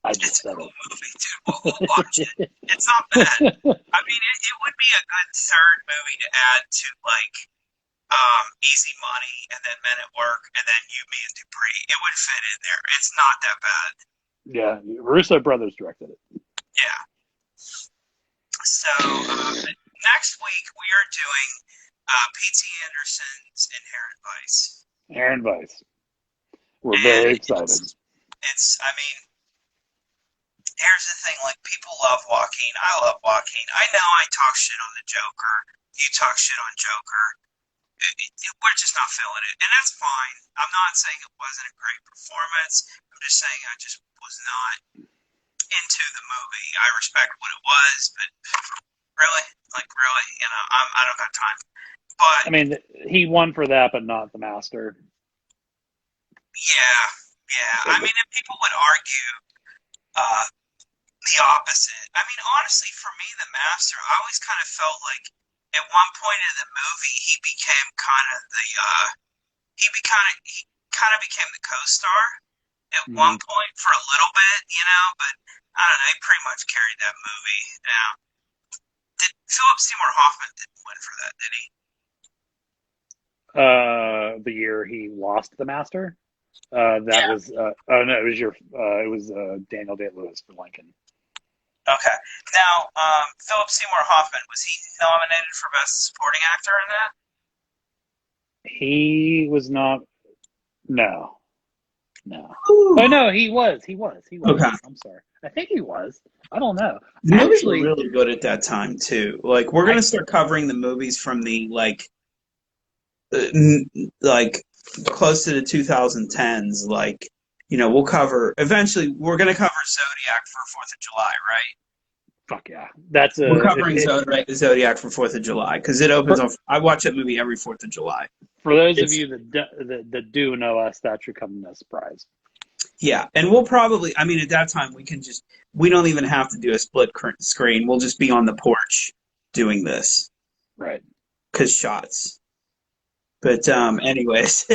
I just It's a said cool it. movie, dude. We'll watch it. It's not bad. I mean, it would be a good third movie to add to, like, Easy Money, and then Men at Work, and then You, Me, and Dupree. It would fit in there. It's not that bad. Yeah, Russo brothers directed it. Yeah. So, next week we are doing P.T. Anderson's Inherent Vice. Aaron Weiss. We're very excited. I mean, here's the thing, like, people love Joaquin. I love Joaquin. I know I talk shit on the Joker. You talk shit on Joker. We're just not feeling it. And that's fine. I'm not saying it wasn't a great performance. I'm just saying I just was not into the movie. I respect what it was, but really? You know, I don't have time. But, I mean, he won for that, but not the Master. yeah. I mean, and people would argue the opposite. I mean, honestly, for me, the Master, I always kind of felt like at one point in the movie, he became kind of the he kind of became the co-star at one point for a little bit, you know. But I don't know, he pretty much carried that movie. Now, Philip Seymour Hoffman didn't win for that, did he? The year he lost the Master. That was oh no, it was Daniel Day-Lewis for Lincoln. Okay. Now, Philip Seymour Hoffman, was he nominated for Best Supporting Actor in that? He was not. No. Ooh. Oh no, he was. Okay. I'm sorry. I think he was. I don't know. The movies were really good at that time too. Like, we're gonna start covering the movies from the like close to the 2010s. Like, you know, we'll cover eventually. We're gonna cover Zodiac for 4th of July, right? Fuck yeah, we're covering Zodiac for 4th of July because it opens on. I watch that movie every 4th of July. For those of you that do know us, that should come as a surprise. Yeah, and we'll probably. I mean, at that time we don't even have to do a split screen. We'll just be on the porch doing this, right? Because shots. But anyways,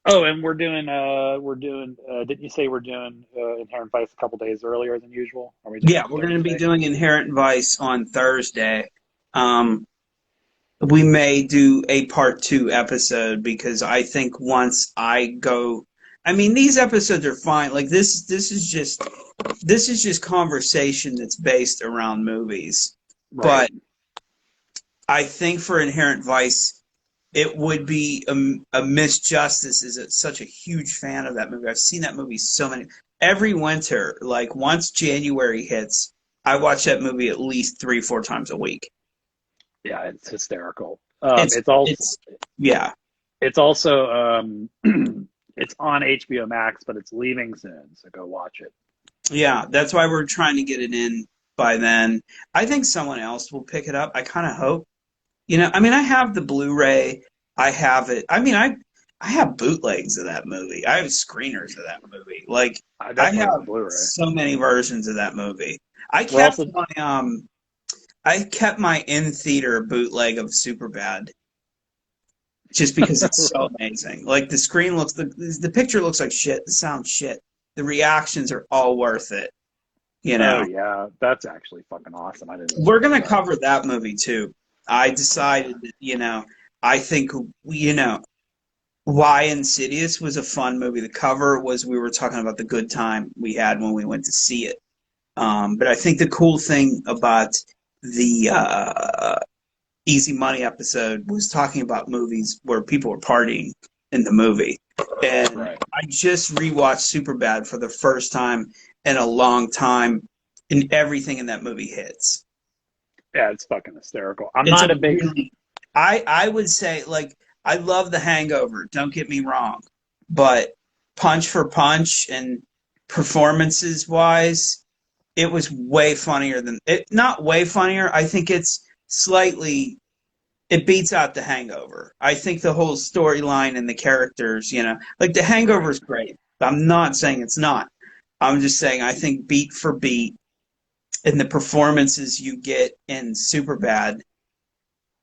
Oh, and we're doing. Didn't you say we're doing Inherent Vice a couple days earlier than usual? We're going to be doing Inherent Vice on Thursday. We may do a part 2 episode because I think once I go, I mean, these episodes are fine. Like this is just conversation that's based around movies. Right. But I think for Inherent Vice, it would be a misjustice as such a huge fan of that movie. I've seen that movie every winter, like once January hits, I watch that movie at least 3-4 times a week. Yeah, it's hysterical. It's also it's on HBO Max, but it's leaving soon, so go watch it. Yeah, that's why we're trying to get it in by then. I think someone else will pick it up. I kind of hope. You know, I mean, I have the Blu-ray. I have it. I mean, I have bootlegs of that movie. I have screeners of that movie. Like, I have so many versions of that movie. I We're kept also my I kept my in theater bootleg of Superbad just because it's so amazing. Like the screen looks, the picture looks like shit. The sound shit. The reactions are all worth it. You oh know, yeah, that's actually fucking awesome. I didn't we're realize gonna that. cover that movie too. I decided that, I think, why Insidious was a fun movie to cover was we were talking about the good time we had when we went to see it. But I think the cool thing about the Easy Money episode was talking about movies where people were partying in the movie. And Right. I just rewatched Superbad for the first time in a long time, and everything in that movie hits. Yeah, it's fucking hysterical. I'm It's a not a big really, I would say, like, I love The Hangover, don't get me wrong, but punch for punch and performances wise, it was way funnier than it. Not way funnier. I think it's slightly. It beats out The Hangover. I think the whole storyline and the characters, like The Hangover right. is great. I'm not saying it's not. I'm just saying I think beat for beat and the performances you get in Superbad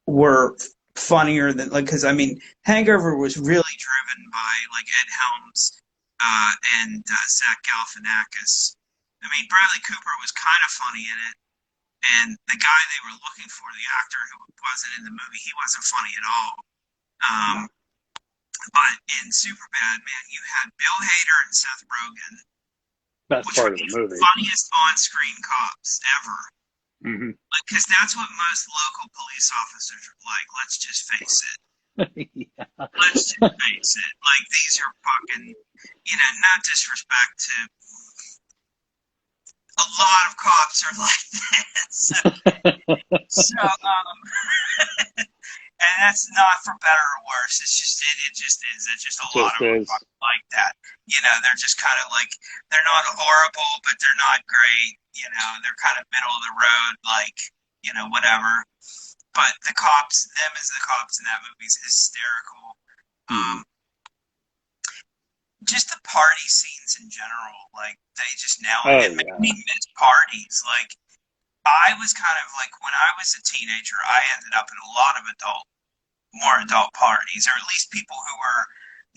were funnier than, like, because I mean Hangover was really driven by like Ed Helms and Zach Galifianakis. I mean Bradley Cooper was kind of funny in it, and the guy they were looking for, the actor who wasn't in the movie, he wasn't funny at all. No. But in Superbad, man, you had Bill Hader and Seth Rogen, Best which were part of the the movie. funniest on-screen cops ever. Hmm. Like, because that's what most local police officers are like. Let's just face it. Yeah. Let's just face it. Like, these are fucking, not disrespect to a lot of cops are like that. So, and that's not for better or worse. It's just it just is. It's just a lot Just of them is. are like that. They're just kind of like they're not horrible, but they're not great. They're kind of middle of the road, like whatever. But the cops, them as the cops in that movie is hysterical. Hmm. Um, just the party scenes in general, like they just nail it. Oh It made yeah. me miss parties. Like I was kind of like when I was a teenager, I ended up in a lot of more adult parties, or at least people who were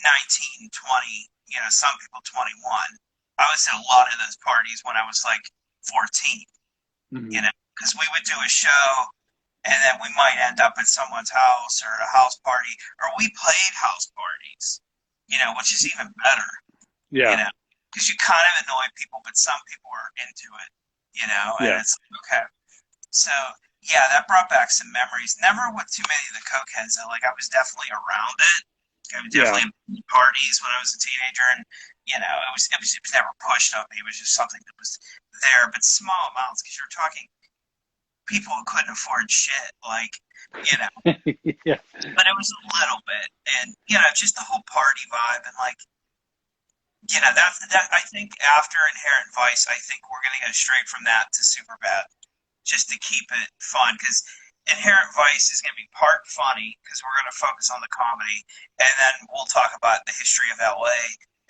19, 20, some people 21. I was at a lot of those parties when I was like 14, Hmm. because we would do a show and then we might end up at someone's house or a house party, or we played house parties, which is even better, you Yeah. know, because you kind of annoy people, but some people are into it, and Yeah. it's like, okay. So yeah, that brought back some memories. Never with too many of the cokeheads though. Like I was definitely around it. I was Yeah. definitely at parties when I was a teenager, and it was never pushed on me. It was just something that was there, but small amounts because you're talking people who couldn't afford shit, like you know. Yeah. But it was a little bit, and just the whole party vibe, and like that. I think after Inherent Vice, I think we're gonna go straight from that to Superbad, just to keep it fun because Inherent Vice is going to be part funny because we're going to focus on the comedy, and then we'll talk about the history of LA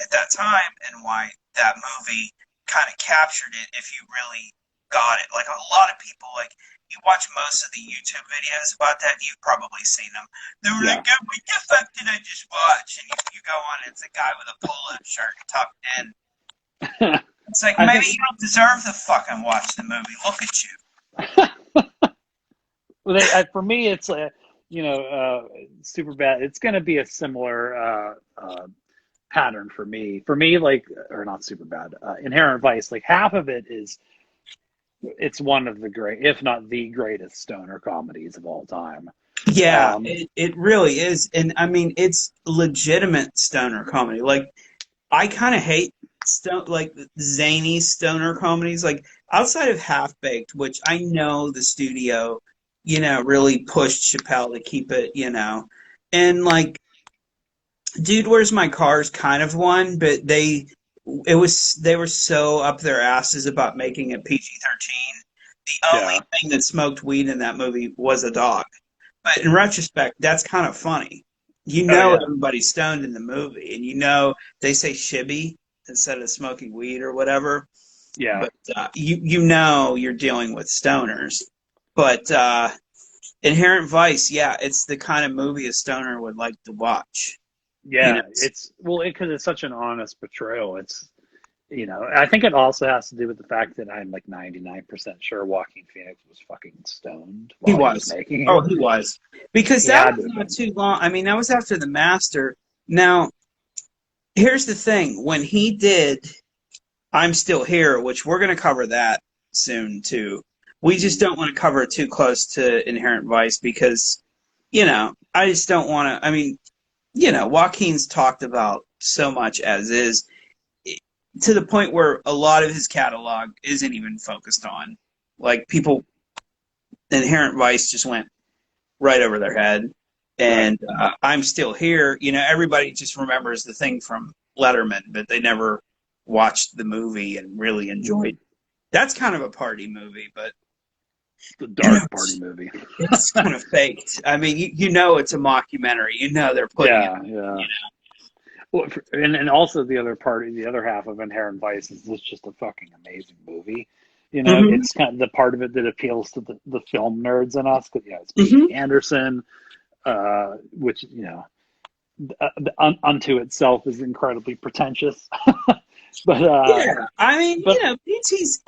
at that time and why that movie kind of captured it if you really got it. Like a lot of people, like you watch most of the YouTube videos about that, and you've probably seen them. They were Yeah. like, "What the fuck did I just watch?" And you go on, it's a guy with a polo shirt tucked in. It's like I maybe think you don't deserve to fucking watch the movie. Look at you. for me, it's super bad. It's going to be a similar pattern for me. For me, like, or not super bad. Inherent Vice, like half of it is it's one of the great, if not the greatest stoner comedies of all time. Yeah, Um, it really is. And I mean, it's legitimate stoner comedy. Like, I kind of hate like zany stoner comedies. Like, outside of Half Baked, which I know the studio, really pushed Chappelle to keep it, and like, Dude, Where's My Car's kind of one, but they were so up their asses about making it PG-13. The only yeah, thing that smoked weed in that movie was a dog. But in retrospect, that's kind of funny. oh yeah, Everybody's stoned in the movie, and they say shibby instead of smoking weed or whatever. Yeah. but you know you're dealing with stoners. But Inherent Vice, yeah, it's the kind of movie a stoner would like to watch. You know, Yeah, it's well, because it's such an honest portrayal. It's I think it also has to do with the fact that I'm like 99% sure Joaquin Phoenix was fucking stoned he while he was was. making Oh, it. he was. Because He that had was to have not been. too long. I mean, that was after The Master. Now, here's the thing. When he did I'm Still Here, which we're going to cover that soon too. We just Mm. don't want to cover it too close to Inherent Vice because, I just don't want to. I mean, Joaquin's talked about so much as is to the point where a lot of his catalog isn't even focused on. Like people, Inherent Vice just went right over their head. Right. And I'm Still Here. Everybody just remembers the thing from Letterman, but they never watched the movie and really enjoyed. Mm. That's kind of a party movie, but The dark party movie. it's kind of faked. I mean, it's a mockumentary. They're putting it. Yeah, yeah. Well, and also the other half of Inherent Vice is this just a fucking amazing movie. Hmm. It's kind of the part of it that appeals to the film nerds in us because it's Hmm. P.T. Anderson, which unto itself is incredibly pretentious. but Yeah, I mean, but PT's.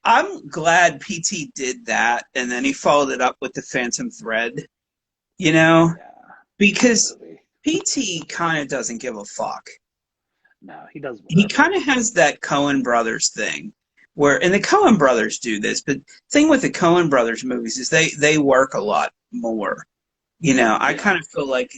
I'm glad PT did that, and then he followed it up with the Phantom Thread. You know, yeah, that because movie. PT kind of doesn't give a fuck. No, he does He whatever. kind of has that Coen Brothers thing, and the Coen Brothers do this, but thing with the Coen Brothers movies is they work a lot more. I Yeah, kind of feel like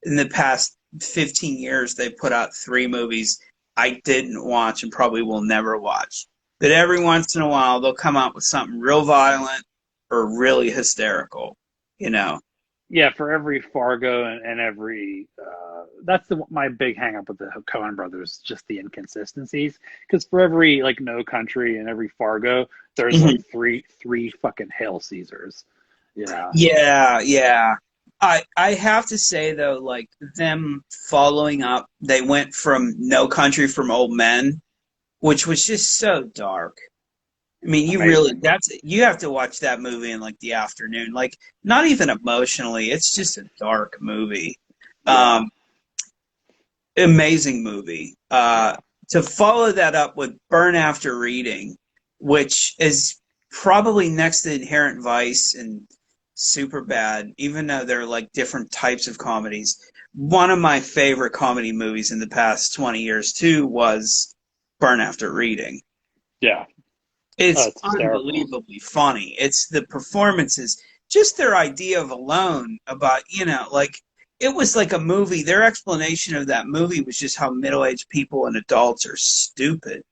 in the past 15 years they put out three movies I didn't watch and probably will never watch. But every once in a while they'll come out with something real violent or really hysterical. You know. yeah. For every Fargo and every that's my big hang up with the Coen brothers, just the inconsistencies. Because for every like No Country and every Fargo, there's like Mhm. three fucking Hail Caesars. Yeah, yeah. I have to say though, like them following up, they went from No Country from Old Men, which was just so dark. I mean, Amazing. you have to watch that movie in like the afternoon. Like not even emotionally, it's just a dark movie. Yeah, Um, Amazing movie. yeah. To follow that up with Burn After Reading, which is probably next to Inherent Vice and Super Bad, even though they're like different types of comedies. One of my favorite comedy movies in the past 20 years too was Burn After Reading. Yeah. Oh, It's it's hysterical. unbelievably funny. It's the performances, just their idea of alone about, like it was like a movie. Their explanation of that movie was just how middle-aged people and adults are stupid.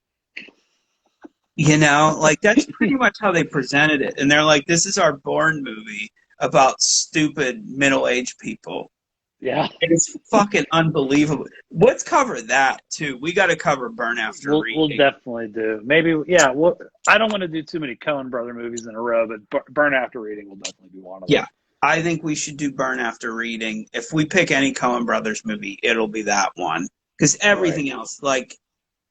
Like that's pretty much how they presented it. And they're like, this is our Bourne movie about stupid middle-aged people. Yeah. It's fucking unbelievable. Let's cover that too. We got to cover Burn After We'll Reading. definitely do. Maybe, yeah. Well, I don't want to do too many Coen brother movies in a row, but Burn After Reading will definitely be one of Yeah, them. I think we should do Burn After Reading. If we pick any Coen Brothers movie, it'll be that one. Because Right. everything else, like,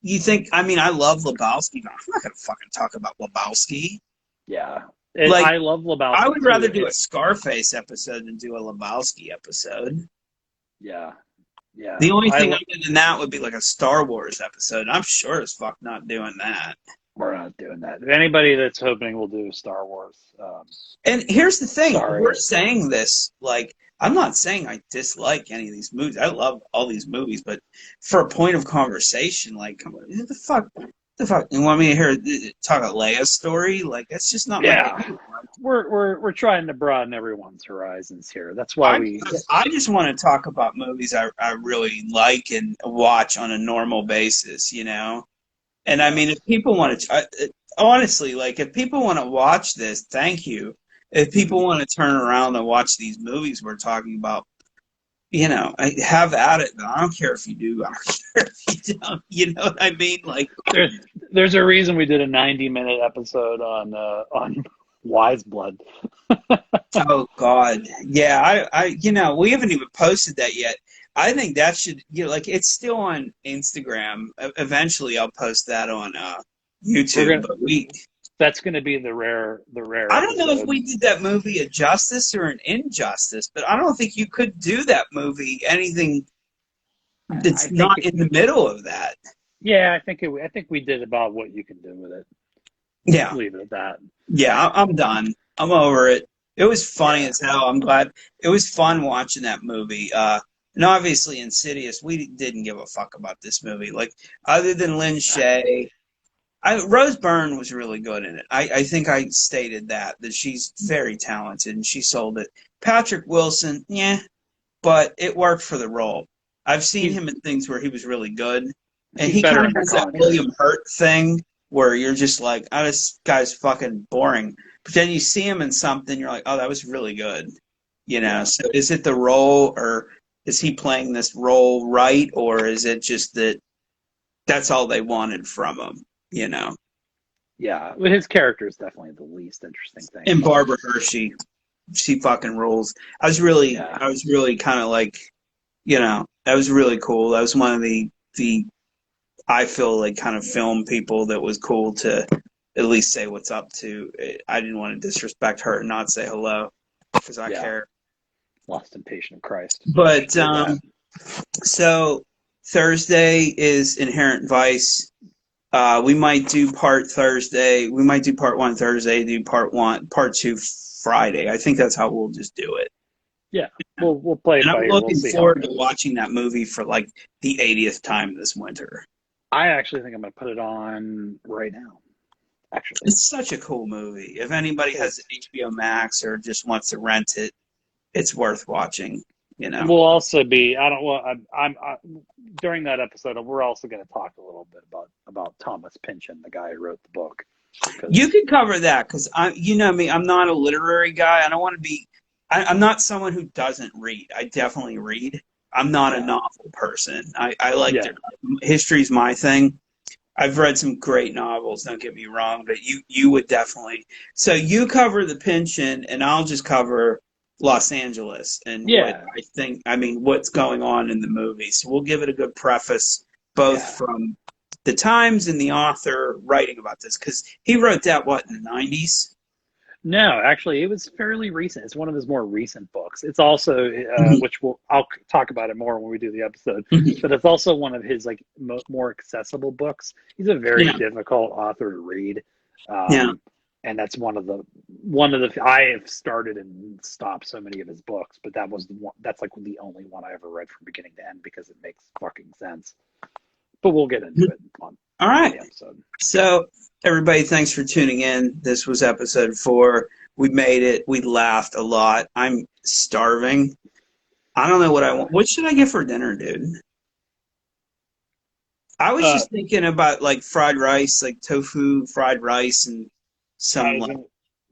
you think, I mean, I love Lebowski, but I'm not going to fucking talk about Lebowski. Yeah. Like, I love I Lebowski would rather too. do a Scarface episode than do a Lebowski episode. Yeah. Yeah. The only thing other than that would be like a Star Wars episode. I'm sure as fuck not doing that. We're not doing that. If anybody that's hoping we'll do Star Wars, And here's the thing, we're sorry. saying this like I'm not saying I dislike any of these movies. I love all these movies, but for a point of conversation, like, come on, what the fuck? What the fuck? You want me to hear talk a Leia's story? Like, that's just not my Yeah. thing. We're trying to broaden everyone's horizons here. That's why I we. I just want to talk about movies I really like and watch on a normal basis. And I Yeah. mean, if people want to, honestly, like if people want to watch this, thank you. If people want to turn around and watch these movies we're talking about, have at it. But I don't care if you do. I don't care if you don't. You know what I mean? Like, There, there's a reason we did a 90-minute episode on Wise Blood. oh God, yeah. We haven't even posted that yet. I think that should, like, it's still on Instagram. Eventually, I'll post that on YouTube, but that's gonna be the rare I don't know if episode. we did that movie a justice or an injustice, but I don't think you could do that movie anything I that's think not in the middle of that. yeah, I think we did about what you can do with it. Yeah. Leave it at that. Yeah, I'm done. I'm over it. It was funny Yeah. as hell. I'm glad it was fun watching that movie. And obviously Insidious, we didn't give a fuck about this movie. Like other than Lynn Shay, Rose Byrne was really good in it. I think I stated that she's very talented and she sold it. Patrick Wilson, yeah, but it worked for the role. I've seen He's him in things where he was really good, and he's he better kind in of The has that Conjuring. William Hurt thing where you're just like, oh, this guy's fucking boring. But then you see him in something, you're like, oh, that was really good. You know, Yeah. so is it the role, or is he playing this role right, or is it just that that's all they wanted from him? You know, Yeah. Well, his character is definitely the least interesting thing and about it. Barbara Hershey, she fucking rules. Yeah. I was really kind of like, you know, that was really cool. That was one of the I feel like kind of film people that was cool to at least say what's up to. I didn't want to disrespect her and not say hello because I Yeah. care. Lost in Patient of Christ. She But did that. so Thursday is Inherent Vice. We might do part Thursday. We might do part one Thursday. Do part two Friday. I think that's how we'll just do it. Yeah. We'll play it And by I'm ear. We'll looking see how it forward to goes. watching that movie for like the 80th time this winter. I actually think I'm gonna put it on right now. Actually. It's such a cool movie. If anybody has It's HBO Max or just wants to rent it, it's worth watching. You know, we'll also be I don't well during that episode we're also going to talk a little bit about Thomas Pynchon, the guy who wrote the book, you because can cover that because you know me, I'm not a literary guy. I don't want to be. I'm not someone who doesn't read. I definitely read. I'm not a yeah, novel person. I like yeah, to. History's my thing. I've read some great novels. Don't get me wrong, but you would definitely. So you cover the pension, and I'll just cover Los Angeles and what yeah, I think. I mean, what's going on in the movie. So we'll give it a good preface, both yeah. from the times and the author writing about this, because he wrote that what in the '90s. No, actually, it was fairly recent. It's one of his more recent books. It's also, Mhm. which I'll talk about it more when we do the episode. Mhm. But it's also one of his like more accessible books. He's a very Yeah, difficult author to read, yeah. um, and that's one of the I have started and stopped so many of his books, but that was the one. That's like the only one I ever read from beginning to end because it makes fucking sense. But we'll get into it All on right. the episode. So, everybody, thanks for tuning in. This was episode 4. We made it. We laughed a lot. I'm starving. I don't know what I Yeah. want. What should I get for dinner, dude? I was Uh, just thinking about like fried rice, like tofu fried rice, and I some was like gonna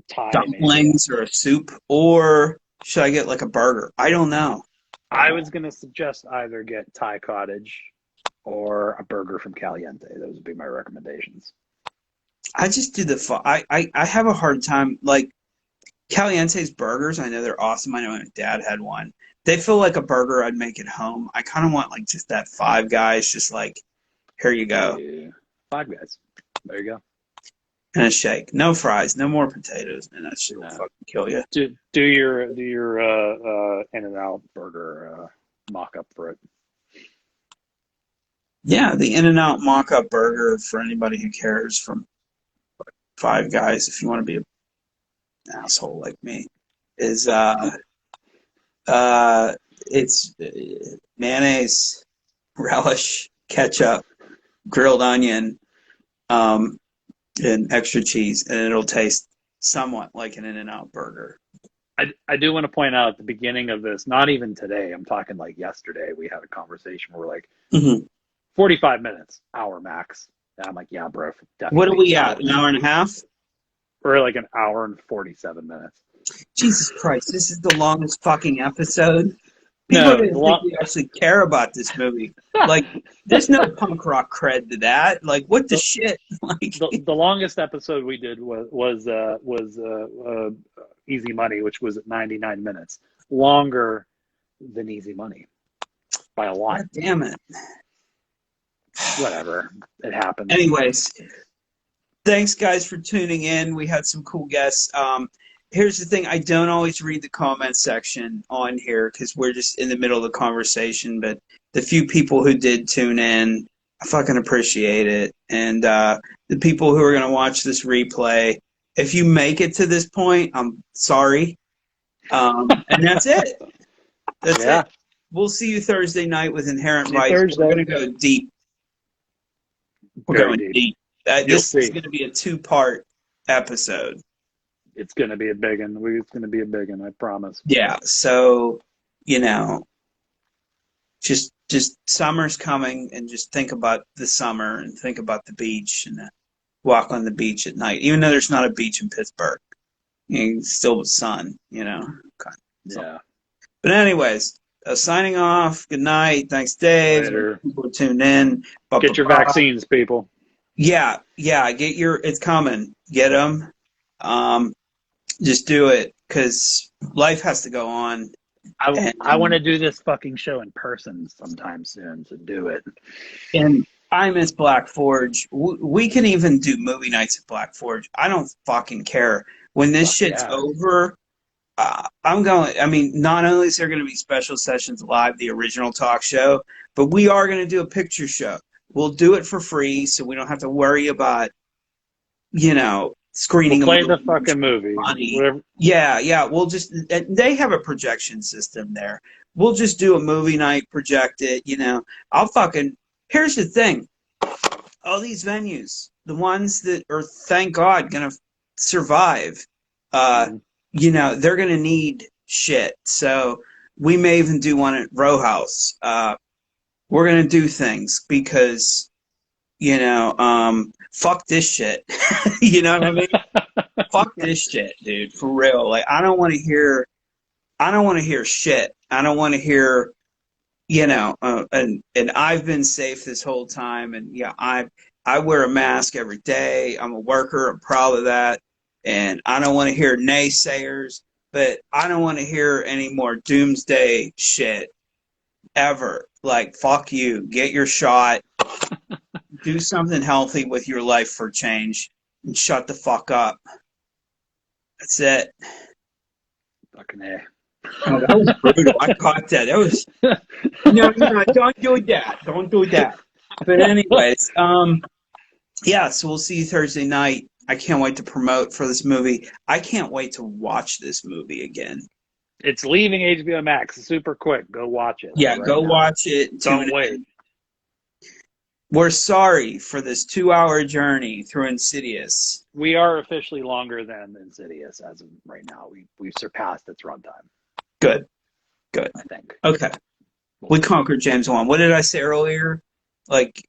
Thai maybe. dumplings or a soup. Or should I get like a burger? I don't know. I was going to suggest either get Thai cottage or a burger from Caliente. Those would be my recommendations. I just do the. I have a hard time like Caliente's burgers. I know they're awesome. I know my dad had one. They feel like a burger I'd make at home. I kind of want like just that Five Guys, just like here you go, Yeah. Five Guys. There you go. and a shake. No fries, no more potatoes, man. That shit will No. fucking kill you. Do your In and Out burger mock up for it. Yeah, the In and Out mock up burger for anybody who cares from Five Guys. If you want to be an asshole like me, is uh it's mayonnaise, relish, ketchup, grilled onion, um, and extra cheese, and it'll taste somewhat like an In-N-Out burger. I do want to point out at the beginning of this, not even today, I'm talking like yesterday, we had a conversation where we're like Mm-hmm. 45 minutes, hour max. And I'm like, yeah, bro, What are definitely we at? hour. An hour and a half? Or like an hour and 47 minutes. Jesus Christ, this is the longest fucking episode. People are No, going to think we actually care about this movie. Like, there's no punk rock cred to that. Like, what the the, shit? Like, the longest episode we did was Easy Money, which was at 99 minutes, longer than Easy Money by a lot. God damn it. Whatever, it happens. Anyways, Thanks, guys, for tuning in. We had some cool guests. Here's the thing: I don't always read the comment section on here because we're just in the middle of the conversation. But the few people who did tune in, I fucking appreciate it. And the people who are going to watch this replay, if you make it to this point, I'm sorry. And that's it. That's Yeah. it. We'll see you Thursday night with Inherent See you Vice. Thursday. We're going to go deep. We're Very going deep. deep. You'll This is see. going to be a two-part episode. It's going to be a big one. It's going to be a big one, I promise. Yeah, so just summer's coming, and just think about the summer and think about the beach and walk on the beach at night. Even though there's not a beach in Pittsburgh, still with sun, kind of. Yeah. But anyways, signing off. Good night. Thanks, Dave. Later. People tuned in. Get your vaccines, people. Yeah. It's coming. Get them. Just do it because life has to go on. I want to do this fucking show in person sometime soon, so do it. And I miss Black Forge. We can even do movie nights at Black Forge. I don't fucking care. When this shit's over, I'm going. I mean, not only is there going to be special sessions live, the original talk show, but we are going to do a picture show. We'll do it for free, so we don't have to worry about, screening. We'll play the fucking movie. Yeah. We'll just. They have a projection system there. We'll just do a movie night, project it. I'll fucking. Here's the thing. All these venues, the ones that are, thank God, gonna survive. They're going to need shit. So we may even do one at Row House. We're going to do things because, fuck this shit. You know what I mean? Fuck this shit, dude. For real. Like, I don't want to hear shit. I don't want to hear, and I've been safe this whole time. And yeah, I wear a mask every day. I'm a worker. I'm proud of that. And I don't want to hear naysayers, but I don't want to hear any more doomsday shit ever. Like, fuck you. Get your shot. Do something healthy with your life for change. And shut the fuck up. That's it. Fucking A. Oh, that was brutal. I caught that. That was no, don't do that. Don't do that. But anyways, yeah, so we'll see you Thursday night. I can't wait to promote for this movie. I can't wait to watch this movie again. It's leaving HBO Max super quick. Go watch it. Yeah, go watch it. Don't wait. We're sorry for this 2-hour journey through Insidious. We are officially longer than Insidious as of right now. We've surpassed its runtime. Good. I think. Okay. We conquered James Wan. What did I say earlier? Like,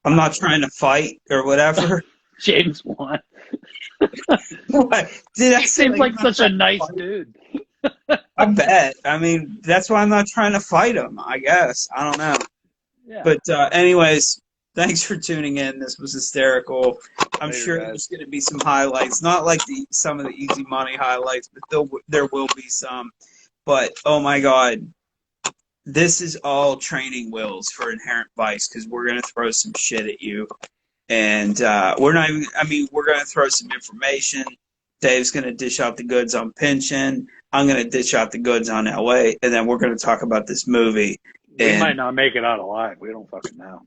I'm not trying to fight or whatever. James Wan. What? Did I say seems like such a nice dude. I bet. I mean, that's why I'm not trying to fight him, I guess. I don't know. Yeah. But anyways, thanks for tuning in. This was hysterical. I'm Later, sure guys. there's going to be some highlights. Not like some of the Easy Money highlights, but there will be some. But, oh my God, this is all training wheels for Inherent Vice because we're going to throw some shit at you. And we're not even, we're going to throw some information. Dave's going to dish out the goods on Pynchon. I'm going to dish out the goods on LA. And then we're going to talk about this movie. We might not make it out alive. We don't fucking know.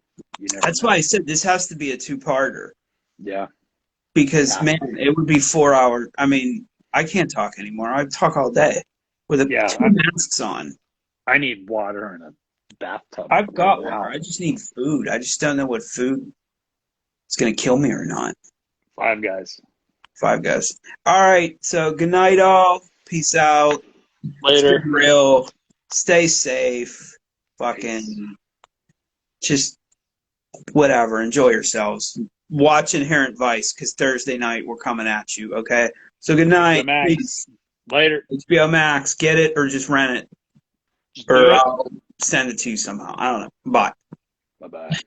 That's why I said this has to be a two-parter. Yeah. Because, man, it would be 4 hours. I mean, I can't talk anymore. I talk all day with two masks on. I need water and a bathtub. I've got water. I just need food. I just don't know what food is going to kill me or not. Five Guys. All right. So, good night, all. Peace out. Later. Stay real. Stay safe. Fucking just whatever. Enjoy yourselves. Watch Inherent Vice because Thursday night we're coming at you. Okay. So good night. Peace. Later. HBO Max. Get it or just rent it, or I'll send it to you somehow. I don't know. Bye. Bye.